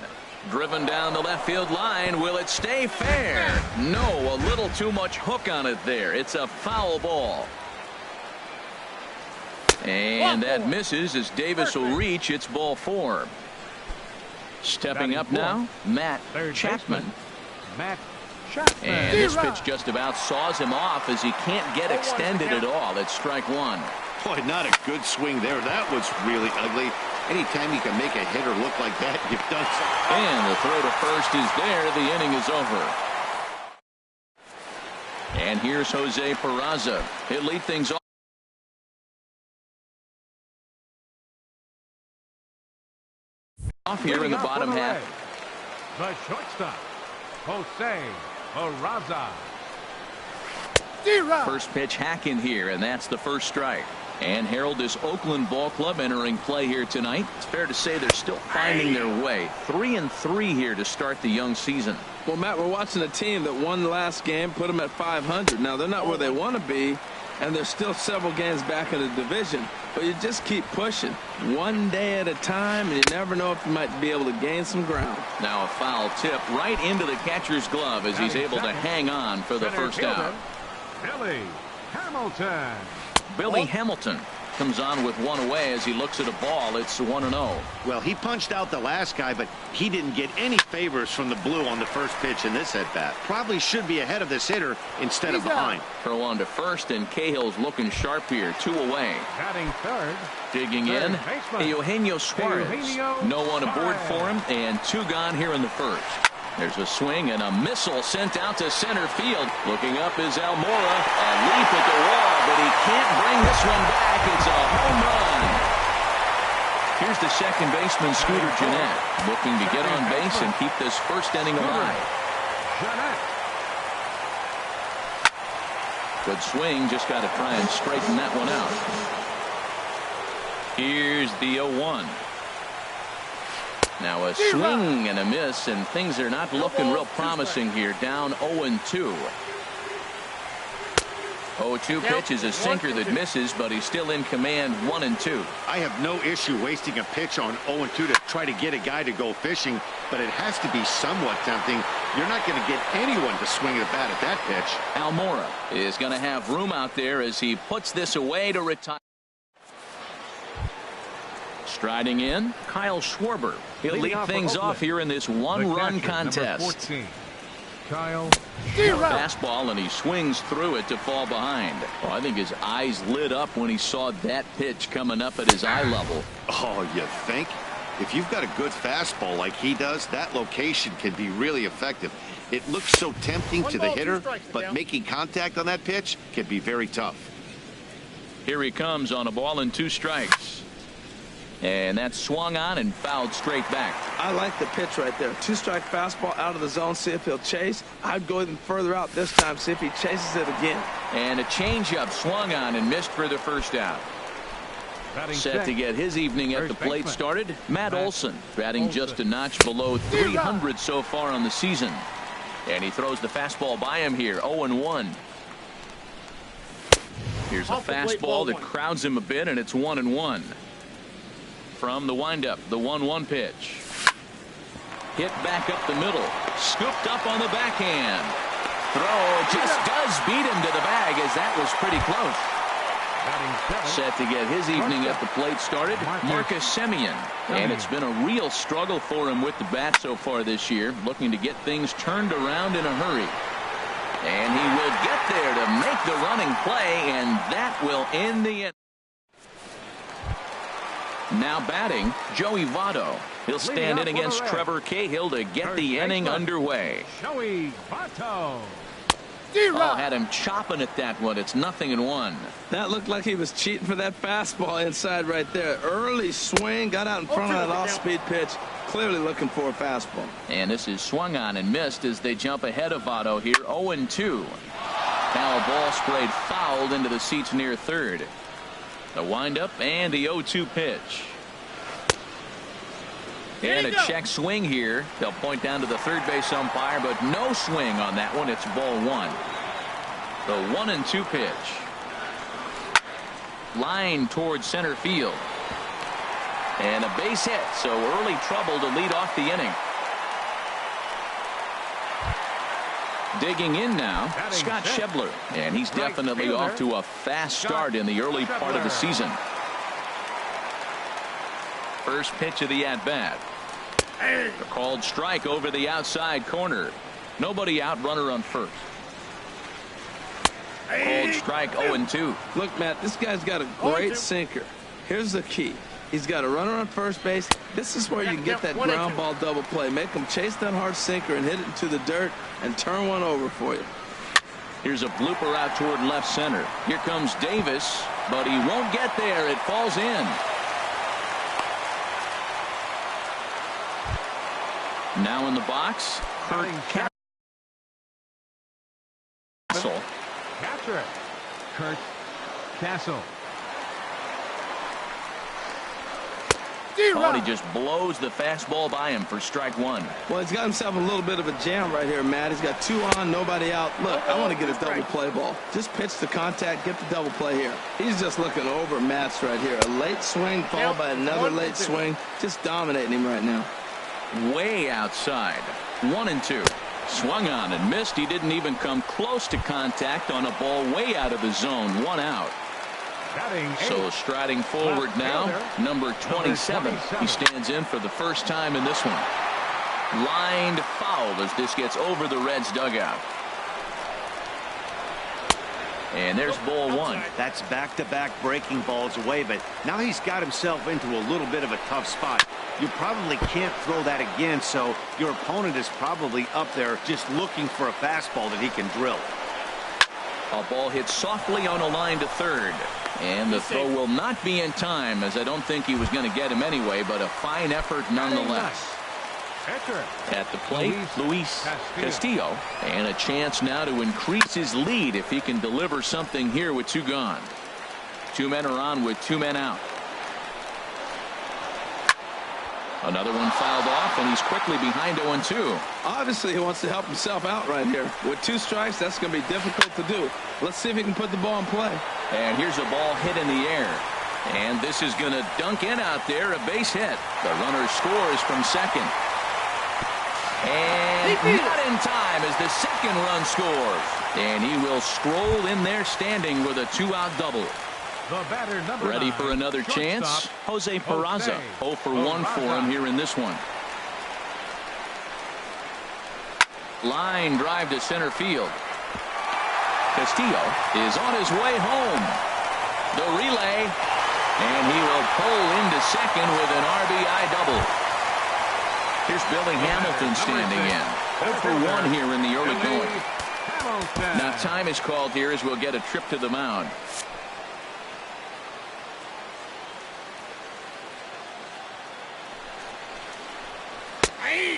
Driven down the left field line. Will it stay fair? No, a little too much hook on it there. It's a foul ball. And that misses as Davis will reach. It's ball 4. Stepping up now, Matt Chapman. And this pitch just about saws him off as he can't get extended at all. It's strike 1. Boy, not a good swing there. That was really ugly. Anytime you can make a hitter look like that, you've done something. And the throw to first is there. The inning is over. And here's Jose Peraza. He'll lead things off here in the bottom half. The shortstop, Jose Peraza. First pitch hack in here, and that's the first strike. And Harold, this Oakland ball club entering play here tonight. It's fair to say they're still finding their way. 3-3 here to start the young season. Well, Matt, we're watching a team that won the last game, put them at 500. Now, they're not where they want to be, and they're still several games back in the division. But you just keep pushing one day at a time, and you never know if you might be able to gain some ground. Now a foul tip right into the catcher's glove as he's able to hang on for the first out. Billy Hamilton. Billy Hamilton comes on with one away as he looks at a ball. It's 1-0. Well, he punched out the last guy, but he didn't get any favors from the blue on the first pitch in this at-bat. Probably should be ahead of this hitter instead of behind. Throw on to first, and Cahill's looking sharp here. 2 away. Batting third. Digging in, Eugenio Suarez. No one aboard for him, and 2 gone here in the first. There's a swing and a missile sent out to center field. Looking up is Almora. A leap at the wall, but he can't bring this one back. It's a home run. Here's the second baseman, Scooter Gennett, looking to get on base and keep this first inning alive. Good swing. Just got to try and straighten that one out. Here's the 0-1. Now a swing and a miss, and things are not looking real promising here. Down 0-2. 0-2 pitch is a sinker that misses, but he's still in command. 1-2. I have no issue wasting a pitch on 0-2 to try to get a guy to go fishing, but it has to be somewhat tempting. You're not going to get anyone to swing a bat at that pitch. Almora is going to have room out there as he puts this away to retire. Striding in, Kyle Schwarber. He'll lead things off here in this one-run contest. Kyle. Fastball, and he swings through it to fall behind. Oh, I think his eyes lit up when he saw that pitch coming up at his eye level. Oh, you think? If you've got a good fastball like he does, that location can be really effective. It looks so tempting to the hitter, but making contact on that pitch can be very tough. Here he comes on a ball and 2 strikes. And that's swung on and fouled straight back. I like the pitch right there. 2-strike fastball out of the zone. See if he'll chase. I'd go even further out this time. See if he chases it again. And a changeup swung on and missed for the first out. Set to get his evening at the plate started, Matt Olson, batting just a notch below 300 so far on the season. And he throws the fastball by him here, 0-1. Here's a fastball that crowds him a bit, and it's 1-1. From the windup, the 1-1 pitch. Hit back up the middle. Scooped up on the backhand. Throw just does beat him to the bag, as that was pretty close. Set to get his evening at the plate started, Marcus Semien. And it's been a real struggle for him with the bat so far this year, looking to get things turned around in a hurry. And he will get there to make the running play, and that will end the inning. Now batting, Joey Votto. He'll stand in against Trevor Cahill to get the inning underway. Joey Votto. Oh, had him chopping at that one. It's 0-1. That looked like he was cheating for that fastball inside right there. Early swing, got out in front of that off-speed pitch. Clearly looking for a fastball. And this is swung on and missed as they jump ahead of Votto here, 0-2. Now a ball sprayed fouled into the seats near third. The windup and the 0-2 pitch. And a check swing here. They'll point down to the third base umpire, but no swing on that one. It's ball 1. The 1-2 pitch. Line towards center field. And a base hit, so early trouble to lead off the inning. Digging in now, Scott Schebler, and he's definitely off to a fast start in the early part of the season. First pitch of the at-bat. A called strike over the outside corner. Nobody out, runner on first. Called strike, 0-2. Look, Matt, this guy's got a great sinker. Here's the key. He's got a runner on first base. This is where you can get that ground ball double play. Make him chase that hard sinker and hit it into the dirt and turn one over for you. Here's a blooper out toward left center. Here comes Davis, but he won't get there. It falls in. Now in the box, Kurt Castle. Catcher, Kurt Castle. Oh, he just blows the fastball by him for strike 1. Well, he's got himself a little bit of a jam right here, Matt. He's got 2 on, nobody out. Look, I want to get a double play ball. Just pitch the contact, get the double play here. He's just looking over Matt's right here. A late swing followed by another late swing. Just dominating him right now. Way outside. 1-2. Swung on and missed. He didn't even come close to contact on a ball way out of the zone. 1 out. So striding forward now, number 27. He stands in for the first time in this one. Lined foul as this gets over the Reds dugout. And there's ball 1. That's back-to-back breaking balls away, but now he's got himself into a little bit of a tough spot. You probably can't throw that again, so your opponent is probably up there just looking for a fastball that he can drill. A ball hit softly on a line to third. And the throw will not be in time, as I don't think he was going to get him anyway, but a fine effort nonetheless. At the plate, Luis Castillo, and a chance now to increase his lead if he can deliver something here with 2 gone. 2 men are on with 2 men out. Another one fouled off, and he's quickly behind 0-2. Obviously, he wants to help himself out right here. With 2 strikes, that's going to be difficult to do. Let's see if he can put the ball in play. And here's a ball hit in the air. And this is going to dunk in out there, a base hit. The runner scores from second. And not in time as the second run scores. And he will stroll in there standing with a 2-out double. Ready for another chance? Jose Peraza, 0 for 1 for him here in this one. Line drive to center field. Castillo is on his way home. The relay, and he will pull into second with an RBI double. Here's Billy Hamilton standing in. 0 for 1 here in the early going. Now time is called here as we'll get a trip to the mound.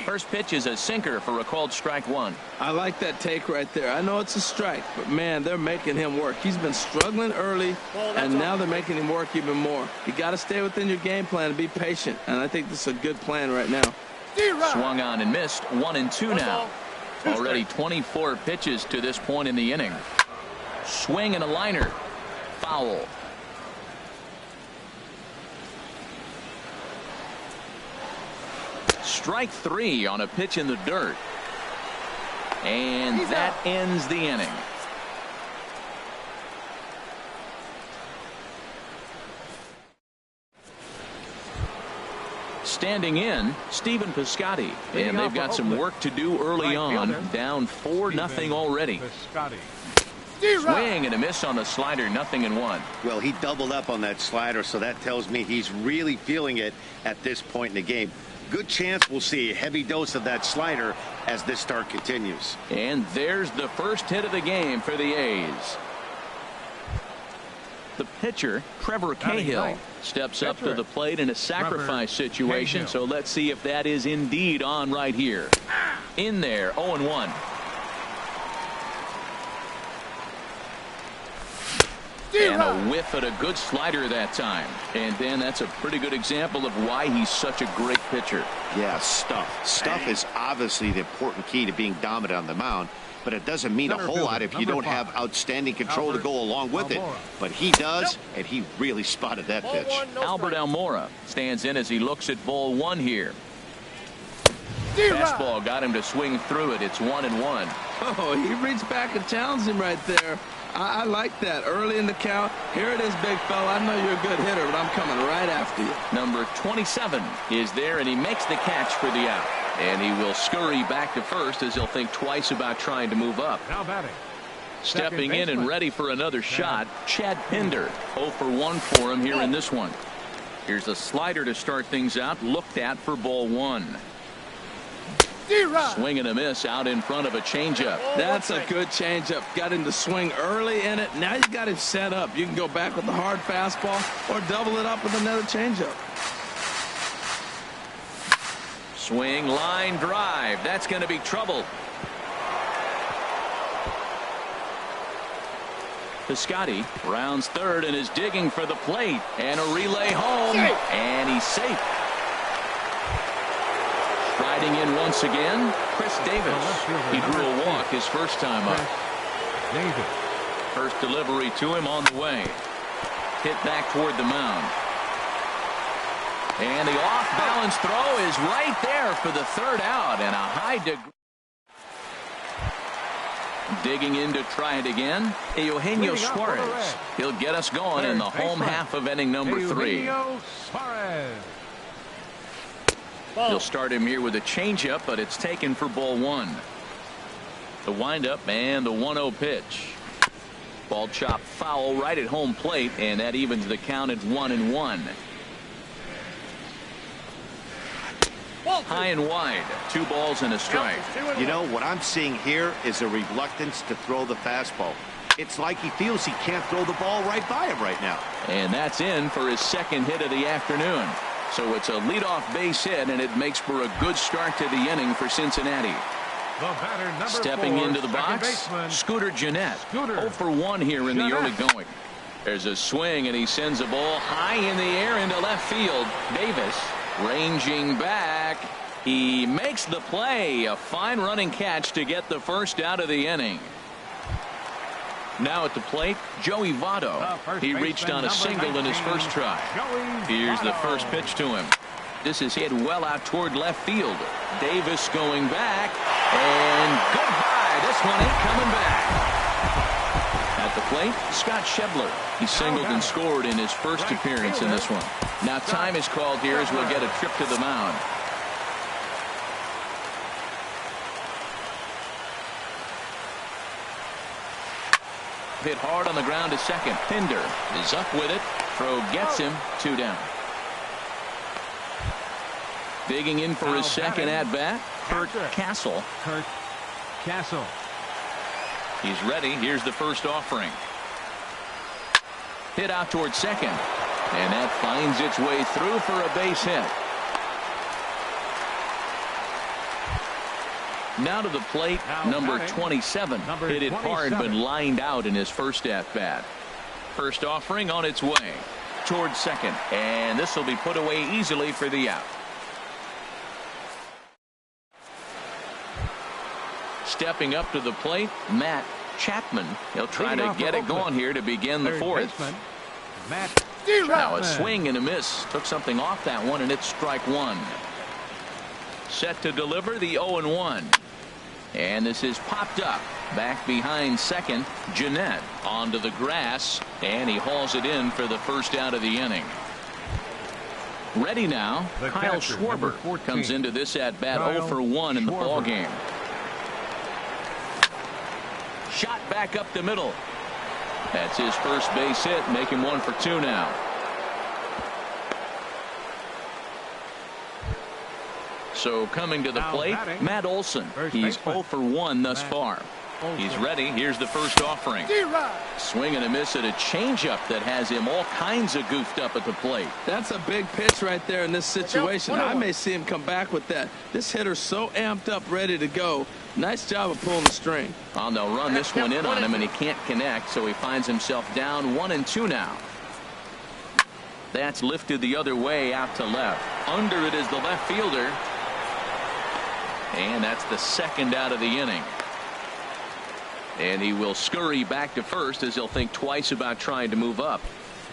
First pitch is a sinker for a called strike 1. I like that take right there. I know it's a strike, but man, they're making him work. He's been struggling early, and now they're making him work even more. You got to stay within your game plan and be patient, and I think this is a good plan right now. Swung on and missed. 1-2 now. Already 24 pitches to this point in the inning. Swing and a liner. Foul. Strike 3 on a pitch in the dirt. And that ends the inning. Standing in, Stephen Piscotty. And they've got some work to do early on. Down 4-0 already. Swing and a miss on the slider. 0-1. Well, he doubled up on that slider, so that tells me he's really feeling it at this point in the game. Good chance we'll see a heavy dose of that slider as this start continues. And there's the first hit of the game for the A's. The pitcher, Trevor Cahill, steps up to the plate in a sacrifice situation. So let's see if that is indeed on right here. In there, 0-1. And a whiff at a good slider that time. And Dan, that's a pretty good example of why he's such a great pitcher. Yeah, stuff. Stuff is obviously the important key to being dominant on the mound, but it doesn't mean a whole lot if you don't have outstanding control to go along with it. But he does, and he really spotted that pitch. Albert Almora stands in as he looks at ball 1 here. Fastball got him to swing through it. It's 1-1. Oh, he reached back and challenged him right there. I like that. Early in the count. Here it is, big fella. I know you're a good hitter, but I'm coming right after you. Number 27 is there, and he makes the catch for the out. And he will scurry back to first as he'll think twice about trying to move up. Now batting. Stepping in and ready for another shot, Chad Pinder. 0 for 1 for him here in this one. Here's a slider to start things out, looked at for ball 1. Swing and a miss out in front of a changeup. That's a good changeup. Got him to swing early in it. Now you got him set up. You can go back with the hard fastball or double it up with another changeup. Swing, line drive. That's going to be trouble. Piscotty rounds third and is digging for the plate. And a relay home. And he's safe. Riding in once again, Chris Davis. He drew a walk his first time up. First delivery to him on the way. Hit back toward the mound. And the off-balance throw is right there for the third out, and a high degree. Digging in to try it again, Eugenio Suarez. He'll get us going in the home half of inning number 3. He'll start him here with a changeup, but it's taken for ball 1. The windup and the 1-0 pitch. Ball chopped foul right at home plate, and that evens the count at 1-1. High and wide, 2 balls and a strike. You know, what I'm seeing here is a reluctance to throw the fastball. It's like he feels he can't throw the ball right by him right now. And that's in for his second hit of the afternoon. So it's a leadoff base hit, and it makes for a good start to the inning for Cincinnati. Stepping into the box, Scooter Gennett. 0 for 1 here in the early going. There's a swing, and he sends a ball high in the air into left field. Davis ranging back. He makes the play. A fine running catch to get the first out of the inning. Now at the plate, Joey Votto. He reached on a single in his first try. Here's the first pitch to him. This is hit well out toward left field. Davis going back, and goodbye. This one ain't coming back. At the plate, Scott Schebler. He singled and scored in his first appearance in this one. Now time is called here as we'll get a trip to the mound. Hit hard on the ground to second. Pinder is up with it. Throw gets him. 2 down. Digging in for his second at bat, Kurt Castle. Kurt Castle. He's ready. Here's the first offering. Hit out towards second. And that finds its way through for a base hit. Now to the plate, number 27. Hit it hard but lined out in his first at-bat. First offering on its way towards second. And this will be put away easily for the out. Stepping up to the plate, Matt Chapman. He'll try to get it going here to begin the fourth. Now a swing and a miss. Took something off that one, and it's strike one. Set to deliver the 0-1. And this is popped up. Back behind second, Jeanette onto the grass, and he hauls it in for the first out of the inning. Ready now, Kyle Schwarber comes into this at-bat 0 for 1 in the ballgame. Shot back up the middle. That's his first base hit, making 1 for 2 now. So coming to the plate, Matt Olson. He's 0 for 1 thus far. He's ready. Here's the first offering. Swing and a miss at a changeup that has him all kinds of goofed up at the plate. That's a big pitch right there in this situation. I may see him come back with that. This hitter's so amped up, ready to go. Nice job of pulling the string. Well, they'll run this one in on him, and he can't connect, so he finds himself down 1-2 now. That's lifted the other way out to left. Under it is the left fielder. And that's the second out of the inning. And he will scurry back to first as he'll think twice about trying to move up.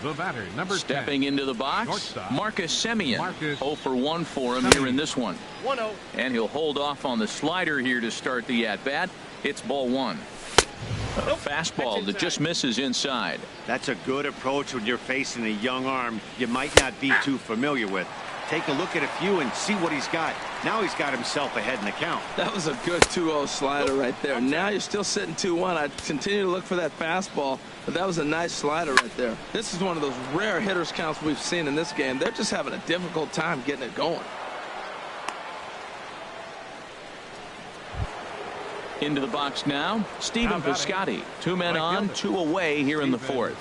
The batter, number Stepping 10. into the box, Shortstop. Marcus Semien. 0 for 1 for him here in this one. 1-0. And he'll hold off on the slider here to start the at-bat. It's ball 1. A fastball that just misses inside. That's a good approach when you're facing a young arm you might not be too familiar with. Take a look at a few and see what he's got. Now he's got himself ahead in the count. That was a good 2-0 slider right there. Now you're still sitting 2-1. I'd continue to look for that fastball, but that was a nice slider right there. This is one of those rare hitters counts we've seen in this game. They're just having a difficult time getting it going. Into the box now, Stephen Piscotty. 2 men on, 2 away here in the fourth.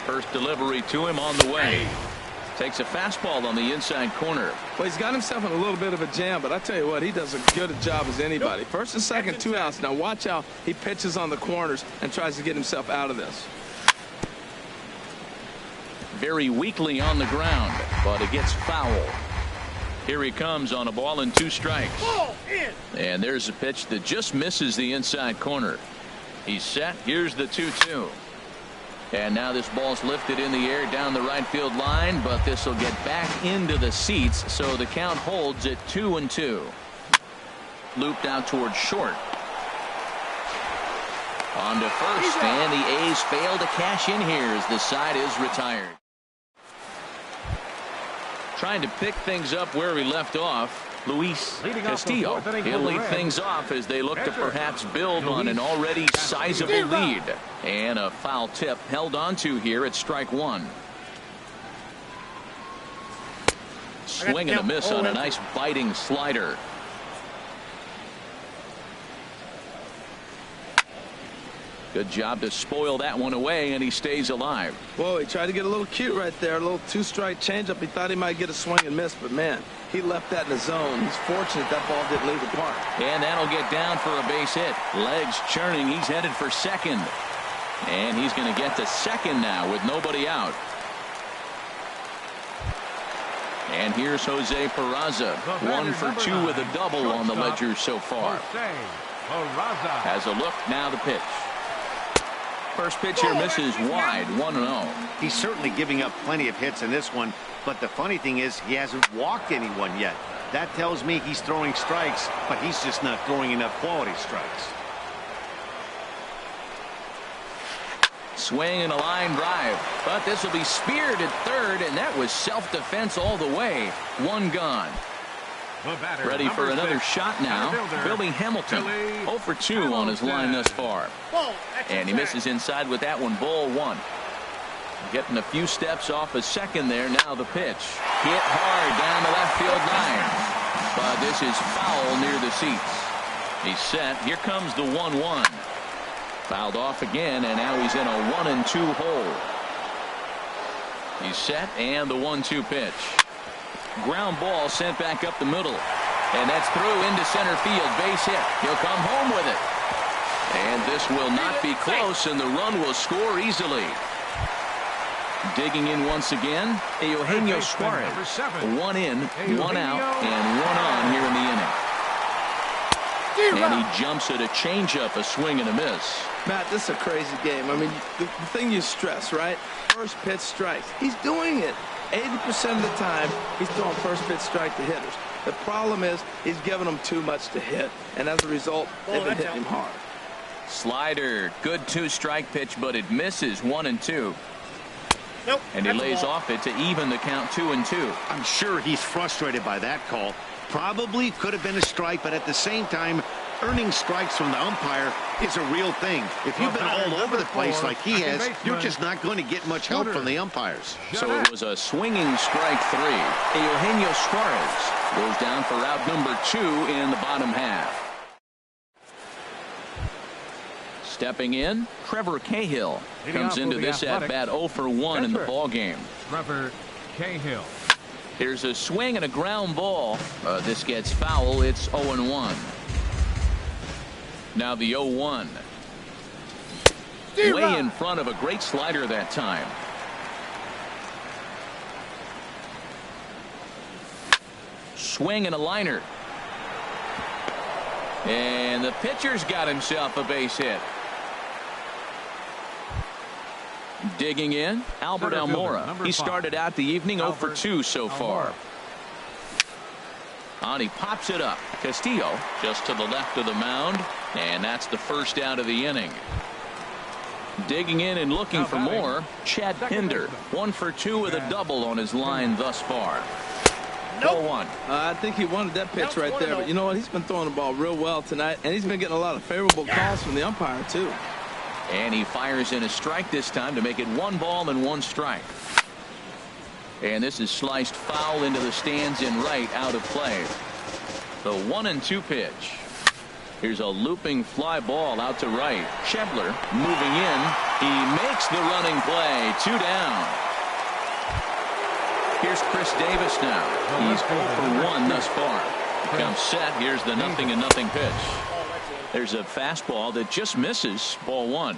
First delivery to him on the way. Takes a fastball on the inside corner. Well, he's got himself in a little bit of a jam, but I tell you what, he does as good a job as anybody. First and second, 2 outs. Now watch how he pitches on the corners and tries to get himself out of this. Very weakly on the ground, but it gets foul. Here he comes on a ball and 2 strikes. And there's a pitch that just misses the inside corner. He's set. Here's the 2-2. And now this ball's lifted in the air down the right field line, but this will get back into the seats, so the count holds at 2-2. Looped out towards short. On to first, and the A's fail to cash in here as the side is retired. Trying to pick things up where we left off, Luis Castillo. He'll lead things off as they look to perhaps build on an already sizable lead. And a foul tip held onto here at strike 1. Swing and a miss on a nice biting slider. Good job to spoil that one away, and he stays alive. Whoa, he tried to get a little cute right there. A little 2-strike changeup. He thought he might get a swing and miss, but man, he left that in the zone. He's fortunate that ball didn't leave the park. And that'll get down for a base hit. Legs churning. He's headed for second. And he's going to get to second now with nobody out. And here's Jose Peraza. 1 for 2 with a double on the ledger so far. Has a look, now the pitch. First pitch here misses wide, 1-0. He's certainly giving up plenty of hits in this one, but the funny thing is he hasn't walked anyone yet. That tells me he's throwing strikes, but he's just not throwing enough quality strikes. Swing and a line drive, but this will be speared at third, and that was self-defense all the way. 1 gone. The batter, Ready for number another 6, shot now. Billy Hamilton, 0 for 2 on his line thus far. And he misses inside with that one, ball 1. Getting a few steps off a second there. Now the pitch. Hit hard down the left field line. But this is foul near the seats. He's set. Here comes the 1-1. Fouled off again, and now he's in a 1-2 hole. He's set, and the 1-2 pitch. Ground ball sent back up the middle. And that's through into center field. Base hit. He'll come home with it. And this will not be close, and the run will score easily. Digging in once again, Eugenio Suarez. 1 in, 1 out, and 1 on here in the inning. And he jumps at a changeup, a swing and a miss. Matt, this is a crazy game. I mean, the thing you stress, right? First pitch strikes. He's doing it. 80% of the time, he's throwing first pitch strike to hitters. The problem is he's giving them too much to hit, and as a result, they've been hitting him hard. Slider, good 2-strike pitch, but it misses 1-2. Nope, and he lays off it to even the count 2-2. I'm sure he's frustrated by that call. Probably could have been a strike, but at the same time, earning strikes from the umpire is a real thing. If you've been all over the place like he has, you're just not going to get much help from the umpires. So it was a swinging strike 3. Eugenio Suarez goes down for out number 2 in the bottom half. Stepping in, Trevor Cahill comes into this at bat 0 for 1 in the ball game. Trevor Cahill. Here's a swing and a ground ball. This gets foul. It's 0-1. Now the 0-1. Way in front of a great slider that time. Swing and a liner. And the pitcher's got himself a base hit. Digging in, Albert Almora. He started out the evening 0 for 2 so far. And he pops it up. Castillo just to the left of the mound, and that's the first out of the inning. Digging in and looking for more, Chad Pinder. 1 for 2 with a double on his line thus far. Ball 1. I think he wanted that pitch right there, but you know what? He's been throwing the ball real well tonight, and he's been getting a lot of favorable calls from the umpire, too. And he fires in a strike this time to make it 1 ball and 1 strike. And this is sliced foul into the stands in right, out of play. The 1-2 pitch. Here's a looping fly ball out to right. Schebler moving in. He makes the running play. 2 down. Here's Chris Davis now. He's 0 for 1 thus far. He comes set. Here's the 0-0 pitch. There's a fastball that just misses. Ball 1.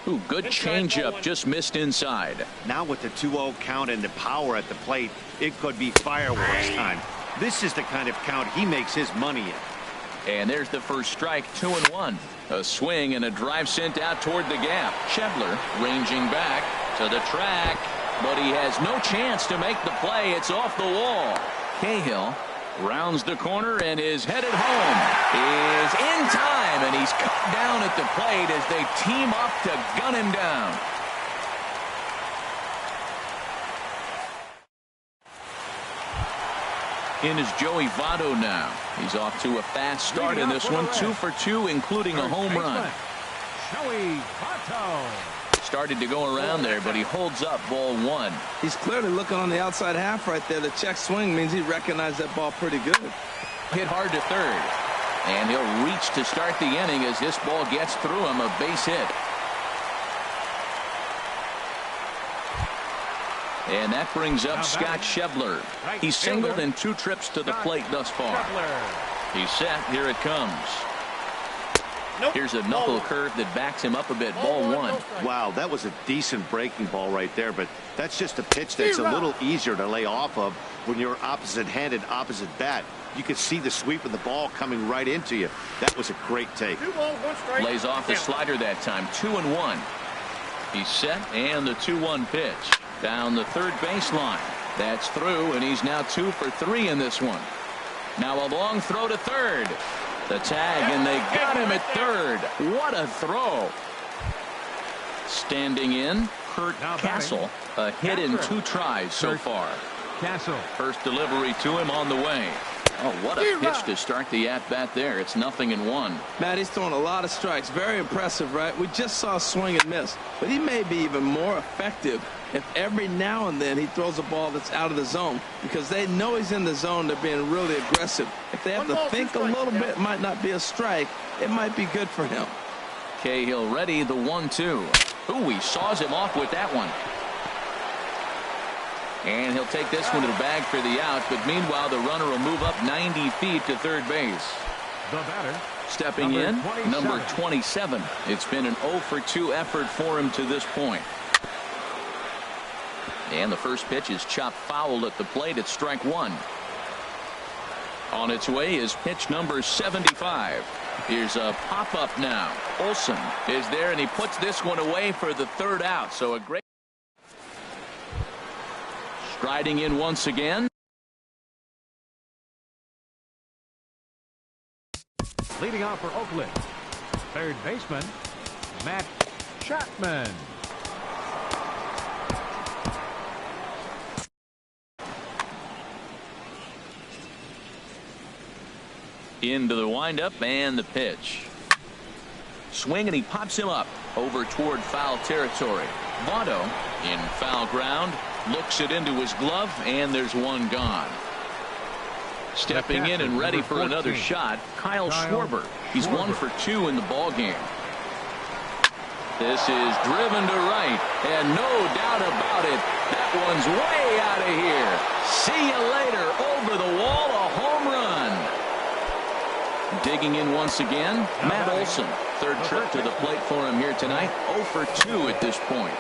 Ooh, good changeup, just missed inside. Now with the 2-0 count and the power at the plate, it could be fireworks time. This is the kind of count he makes his money in. And there's the first strike, 2-1. A swing and a drive sent out toward the gap. Schebler ranging back to the track, but he has no chance to make the play. It's off the wall. Cahill rounds the corner and is headed home. Is in time, and he's cut down at the plate as they team up to gun him down. In is Joey Votto now. He's off to a fast start in this one. 2 for 2, including a home run. Joey Votto. Started to go around there, but he holds up. Ball 1. He's clearly looking on the outside half right there. The check swing means he recognized that ball pretty good. Hit hard to third. And he'll reach to start the inning as this ball gets through him. A base hit. And that brings up Scott Schebler. He's singled in 2 trips to the plate thus far. He's set. Here it comes. Here's a knuckle curve that backs him up a bit. Ball 1. Wow, that was a decent breaking ball right there, but that's just a pitch that's a little easier to lay off of when you're opposite-handed, opposite bat. You could see the sweep of the ball coming right into you. That was a great take. Lays off the slider that time. 2-1. He's set, and the 2-1 pitch. Down the third baseline. That's through, and he's now 2 for 3 in this one. Now a long throw to third. The tag, and they got him at third. What a throw. Standing in, Kurt Castle. A hit in 2 tries so far. Castle. First delivery to him on the way. Oh, what a pitch to start the at-bat there. It's 0-1. Matt, he's throwing a lot of strikes. Very impressive, right? We just saw a swing and miss. But he may be even more effective if every now and then he throws a ball that's out of the zone, because they know he's in the zone. They're being really aggressive. If they have to think a little bit, it might not be a strike. It might be good for him. Cahill ready, the 1-2. Ooh, he saws him off with that one. And he'll take this one to the bag for the out, but meanwhile the runner will move up 90 feet to third base. The batter, stepping in, number 27. It's been an 0-for-2 effort for him to this point. And the first pitch is chopped foul at the plate at strike one. On its way is pitch number 75. Here's a pop-up now. Olsen is there, and he puts this one away for the third out. So a great striding in once again. Leading off for Oakland, third baseman, Matt Chapman. Into the windup and the pitch. Swing, and he pops him up over toward foul territory. Votto in foul ground, looks it into his glove, and there's one gone. Stepping in and ready for another shot, Kyle Schwarber. He's 1 for 2 in the ball game. This is driven to right, and no doubt about it, that one's way out of here. See you later. Over the wall, a home run. Digging in once again, Matt Olson. Third trip to the plate for him here tonight. 0 for 2 at this point.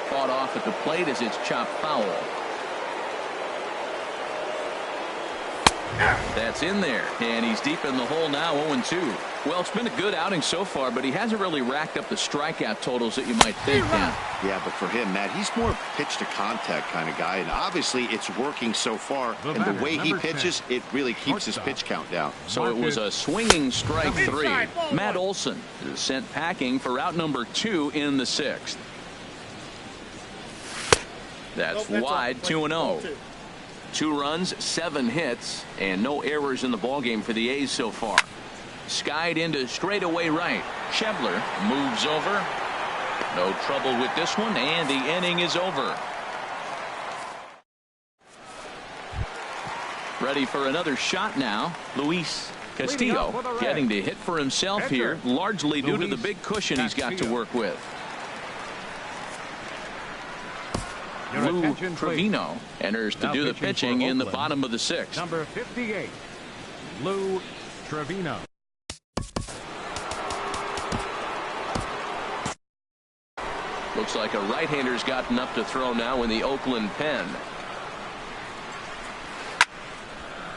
Fought off at the plate as it's chopped foul. That's in there, and he's deep in the hole now, 0-2. Well, it's been a good outing so far, but he hasn't really racked up the strikeout totals that you might think, Dan. Yeah, but for him, Matt, he's more pitch to contact kind of guy, and obviously it's working so far. And the way he pitches, it really keeps his pitch count down. So it was a swinging strike 3. Matt Olson is sent packing for out number 2 in the 6th. That's wide, 2-0. 2 runs, 7 hits, and no errors in the ballgame for the A's so far. Skied into straightaway right. Schebler moves over. No trouble with this one, and the inning is over. Ready for another shot now. Luis Castillo getting to hit for himself here, largely due to the big cushion he's got to work with. Lou Trevino enters to do the pitching in the bottom of the 6th. Number 58, Lou Trevino. Looks like a right-hander's gotten up to throw now in the Oakland pen.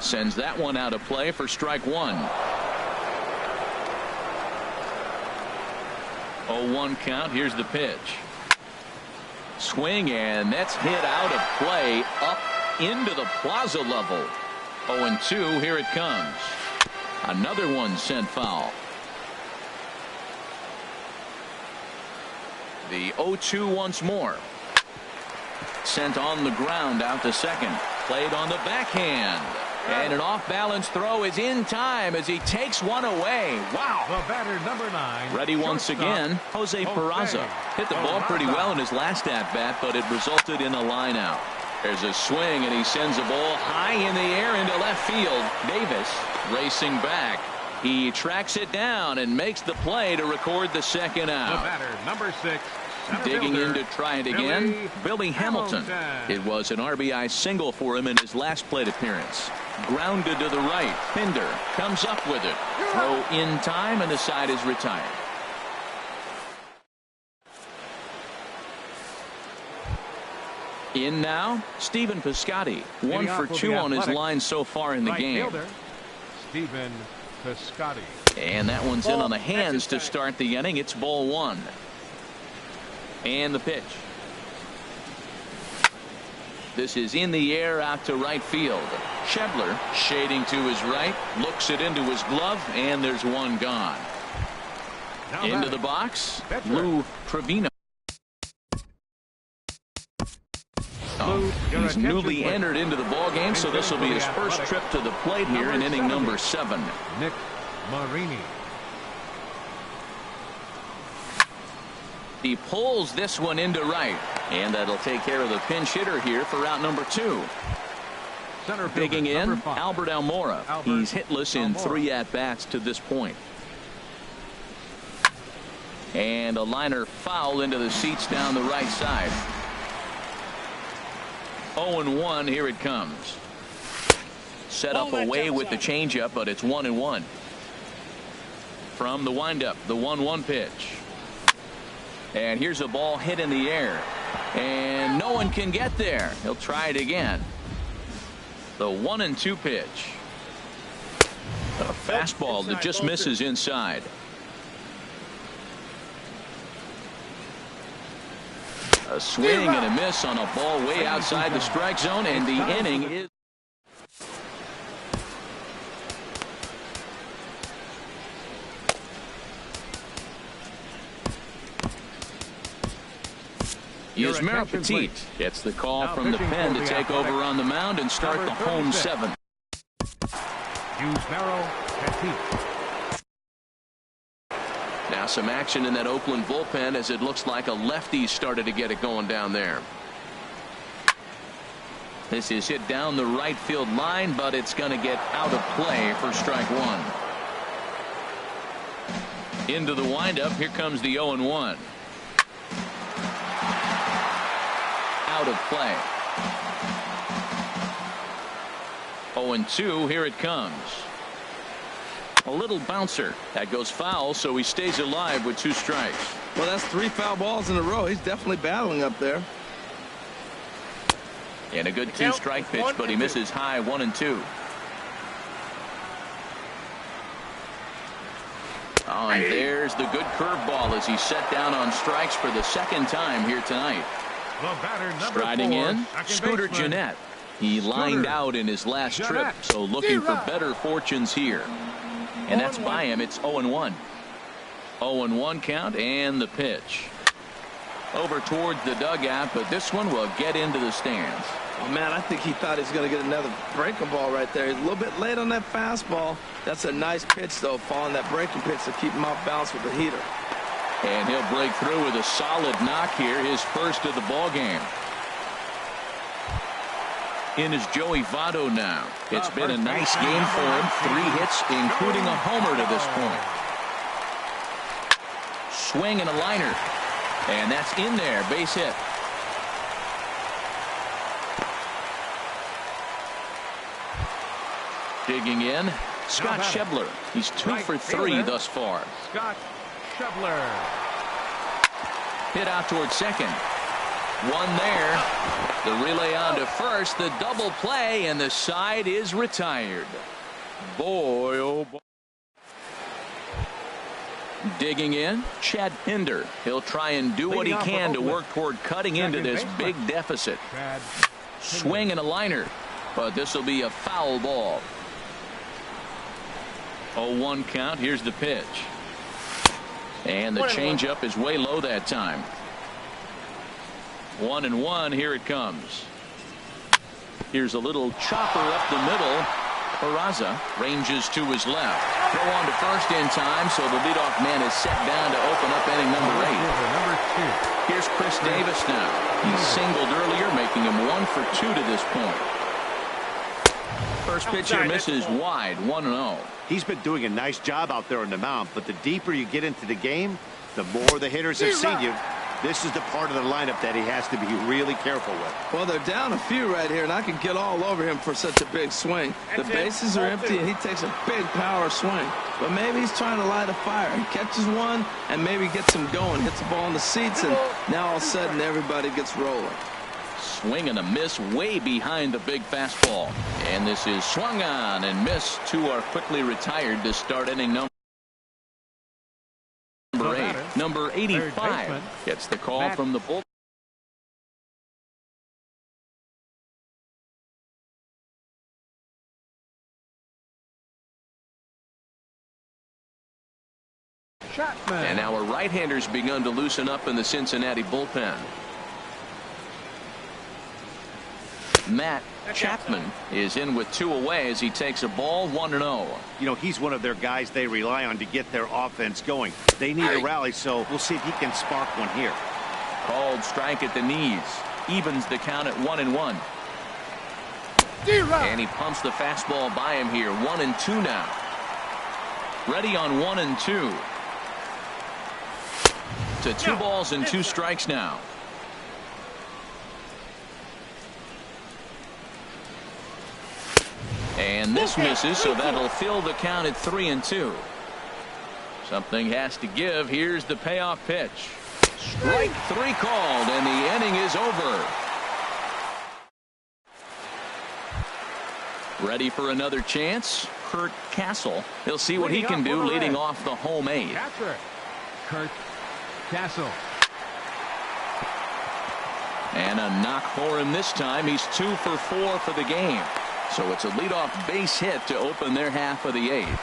Sends that one out of play for strike 1. 0-1 count. Here's the pitch. Swing, and that's hit out of play up into the plaza level. 0-2. Here it comes. Another one sent foul. The 0-2 once more. Sent on the ground out to second. Played on the backhand. And an off-balance throw is in time as he takes one away. Wow. The batter, number 9. Ready once again, Jose Peraza. Hit the ball pretty well in his last at-bat, but it resulted in a line-out. There's a swing, and he sends a ball high in the air into left field. Davis racing back. He tracks it down and makes the play to record the second out. The batter, number 6. Digging in to try it again, Billy Hamilton. It was an RBI single for him in his last plate appearance. Grounded to the right. Pinder comes up with it. Throw in time, and the side is retired. In now, Stephen Piscotty. 1 for 2 on his line so far in the game. Stephen Piscotty. And that one's in on the hands to start the inning. It's ball 1. And the pitch. This is in the air out to right field. Schebler shading to his right, looks it into his glove, and there's one gone. Into the box, Lou Trevino. He's newly entered into the ball game, so this will be his first trip to the plate here in inning number 7. Nick Marini. He pulls this one into right, and that'll take care of the pinch hitter here for out number 2. Digging in, Albert Almora. He's hitless in 3 at-bats to this point. And a liner foul into the seats down the right side. 0-1, here it comes. Set up away with the changeup, but it's 1-1. From the windup, the 1-1 pitch. And here's a ball hit in the air. And no one can get there. He'll try it again. The 1-2 pitch. A fastball that just misses inside. A swing and a miss on a ball way outside the strike zone, and the inning is. Yusmeiro Petit gets the call from the pen to take over on the mound and start the home 7. Yusmeiro Petit. Now some action in that Oakland bullpen as it looks like a lefty started to get it going down there. This is hit down the right field line, but it's going to get out of play for strike 1. Into the windup. Here comes the 0-1. Out of play. 0-2. Here it comes. A little bouncer that goes foul, so he stays alive with 2 strikes. Well, that's 3 foul balls in a row. He's definitely battling up there. And a good 2-strike pitch, but he misses high. 1-2. Oh, and there's the good curveball as he's set down on strikes for the 2nd time here tonight. Striding in, Scooter Gennett. He lined out in his last trip, so looking for better fortunes here. And that's by him. It's 0-1. 0-1 count, and the pitch. Over towards the dugout, but this one will get into the stands. Oh, man, I think he thought he was going to get another breaking ball right there. He's a little bit late on that fastball. That's a nice pitch, though, following that breaking pitch to keep him off balance with the heater. And he'll break through with a solid knock here, his first of the ball game. In is Joey Votto now. It's been a nice game for him. 3 hits, including a homer to this point. Swing and a liner. And that's in there. Base hit. Digging in, Scott Schebler. He's 2 for 3 thus far. Scott Schebler. Hit out towards second. 1 there. The relay on to first. The double play, and the side is retired. Boy, oh boy. Digging in, Chad Pinder. He'll try and do what he can to work toward cutting into this big deficit. Swing and a liner, but this will be a foul ball. 0-1 count. Here's the pitch. And the changeup is way low that time. 1-1. Here it comes. Here's a little chopper up the middle. Peraza ranges to his left. Throw on to first in time, so the leadoff man is set down to open up inning number 8. Here's Chris Davis now. He singled earlier, making him 1 for 2 to this point. First pitch here misses wide. 1-0. He's been doing a nice job out there on the mound, but the deeper you get into the game, the more the hitters have seen you. This is the part of the lineup that he has to be really careful with. Well, they're down a few right here, and I can get all over him for such a big swing. The bases are empty, and he takes a big power swing. But maybe he's trying to light a fire. He catches one and maybe gets him going, hits the ball in the seats, and now all of a sudden everybody gets rolling. Swing and a miss way behind the big fastball. And this is swung on and missed. 2 are quickly retired to start inning number 8. Number 85 gets the call from the bullpen. And our right-handers begun to loosen up in the Cincinnati bullpen. Matt Chapman is in with 2 away as he takes a ball 1-0. You know, he's one of their guys they rely on to get their offense going. They need a rally, so we'll see if he can spark one here. Called strike at the knees. Evens the count at 1-1. And he pumps the fastball by him here. 1-2 now. Ready on 1-2. To 2 balls and 2 strikes now. And this misses, so that'll fill the count at 3-2. Something has to give. Here's the payoff pitch. Strike 3 called, and the inning is over. Ready for another chance? Kurt Castle. He'll see what he can do leading off the home 8th. Catcher, Kurt Castle. And a knock for him this time. He's 2 for 4 for the game. So it's a leadoff base hit to open their half of the 8th.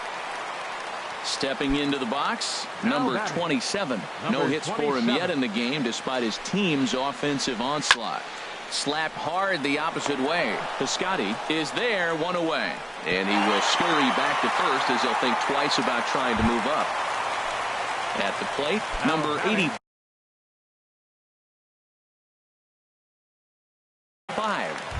Stepping into the box, number 27. No hits for him yet in the game despite his team's offensive onslaught. Slapped hard the opposite way. Piscotty is there, 1 away. And he will scurry back to first as he'll think twice about trying to move up. At the plate, number 85.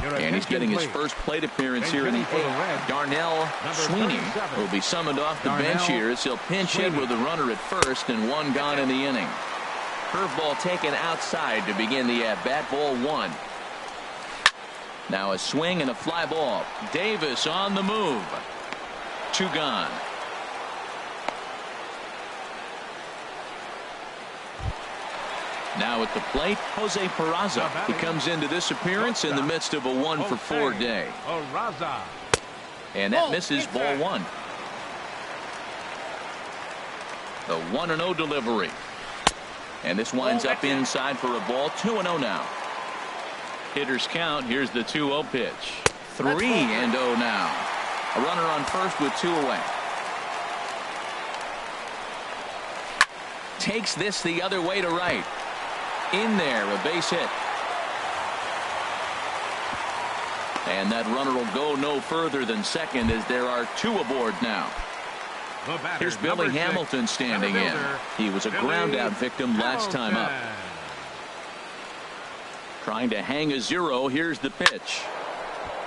And he's getting his first plate appearance here in the 8th. Darnell Sweeney will be summoned off the bench here as he'll pinch hit with a runner at first and 1 gone in the inning. Curveball taken outside to begin the at-bat. Ball 1. Now a swing and a fly ball. Davis on the move. 2 gone. Now at the plate, Jose Peraza. He comes into this appearance in the midst of a 1 for 4 day. And that misses. Ball 1. The 1-0 delivery. And this winds up inside for a ball. 2-0 now. Hitters count. Here's the 2-0 pitch. 3-0 now. A runner on first with 2 away. Takes this the other way to right. In there, a base hit. And that runner will go no further than second as there are 2 aboard now. Here's Billy Hamilton standing in. He was a ground-out victim last time up. Trying to hang a 0. Here's the pitch.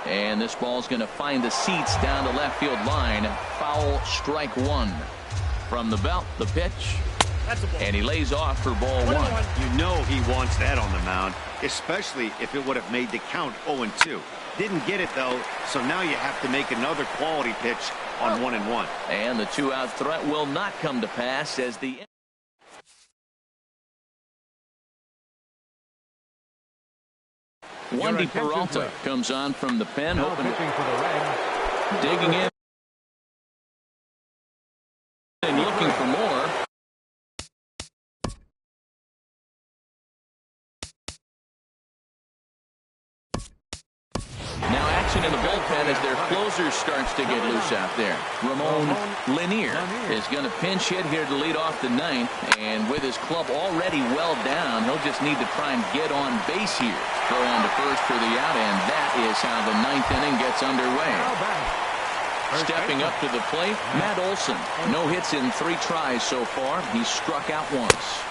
And this ball's going to find the seats down the left field line. Foul, strike 1. From the belt, the pitch. And he lays off for ball 1. You know he wants that on the mound, especially if it would have made the count 0-2. Didn't get it, though, so now you have to make another quality pitch on 1-1. And the 2-out threat will not come to pass as the Wandy Peralta comes on from the pen, hoping digging in and looking for more. In the bullpen as their closer starts to get loose out there. Ramon Lanier is going to pinch hit here to lead off the 9th, and with his club already well down, he'll just need to try and get on base here. Throw on to first for the out, and that is how the 9th inning gets underway. Stepping up to the plate, Matt Olson. No hits in 3 tries so far. He's struck out once.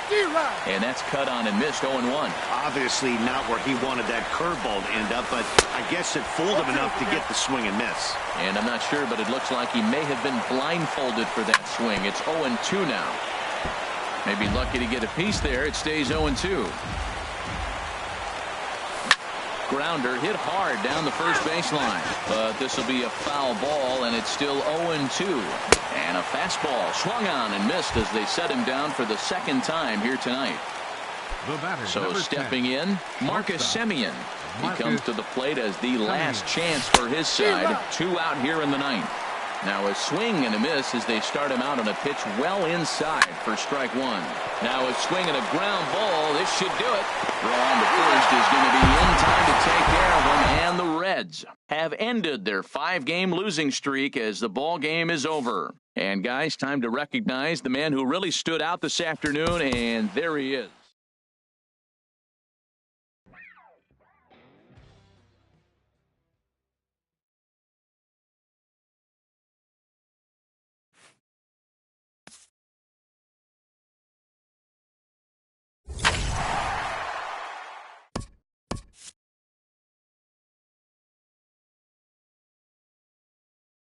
And that's cut on and missed. 0-1. Obviously not where he wanted that curveball to end up, but I guess it fooled him enough to get the swing and miss. And I'm not sure, but it looks like he may have been blindfolded for that swing. It's 0-2 now. Maybe lucky to get a piece there. It stays 0-2. Grounder hit hard down the first baseline, but this will be a foul ball, and it's still 0-2. And a fastball swung on and missed as they set him down for the 2nd time here tonight. So stepping in, Marcus Semien. He comes to the plate as the last chance for his side. 2 out here in the 9th. Now a swing and a miss as they start him out on a pitch well inside for strike 1. Now a swing and a ground ball. This should do it. Ron to first is going to be in time to take care of him, and the Reds have ended their 5-game losing streak as the ball game is over. And guys, time to recognize the man who really stood out this afternoon, and there he is.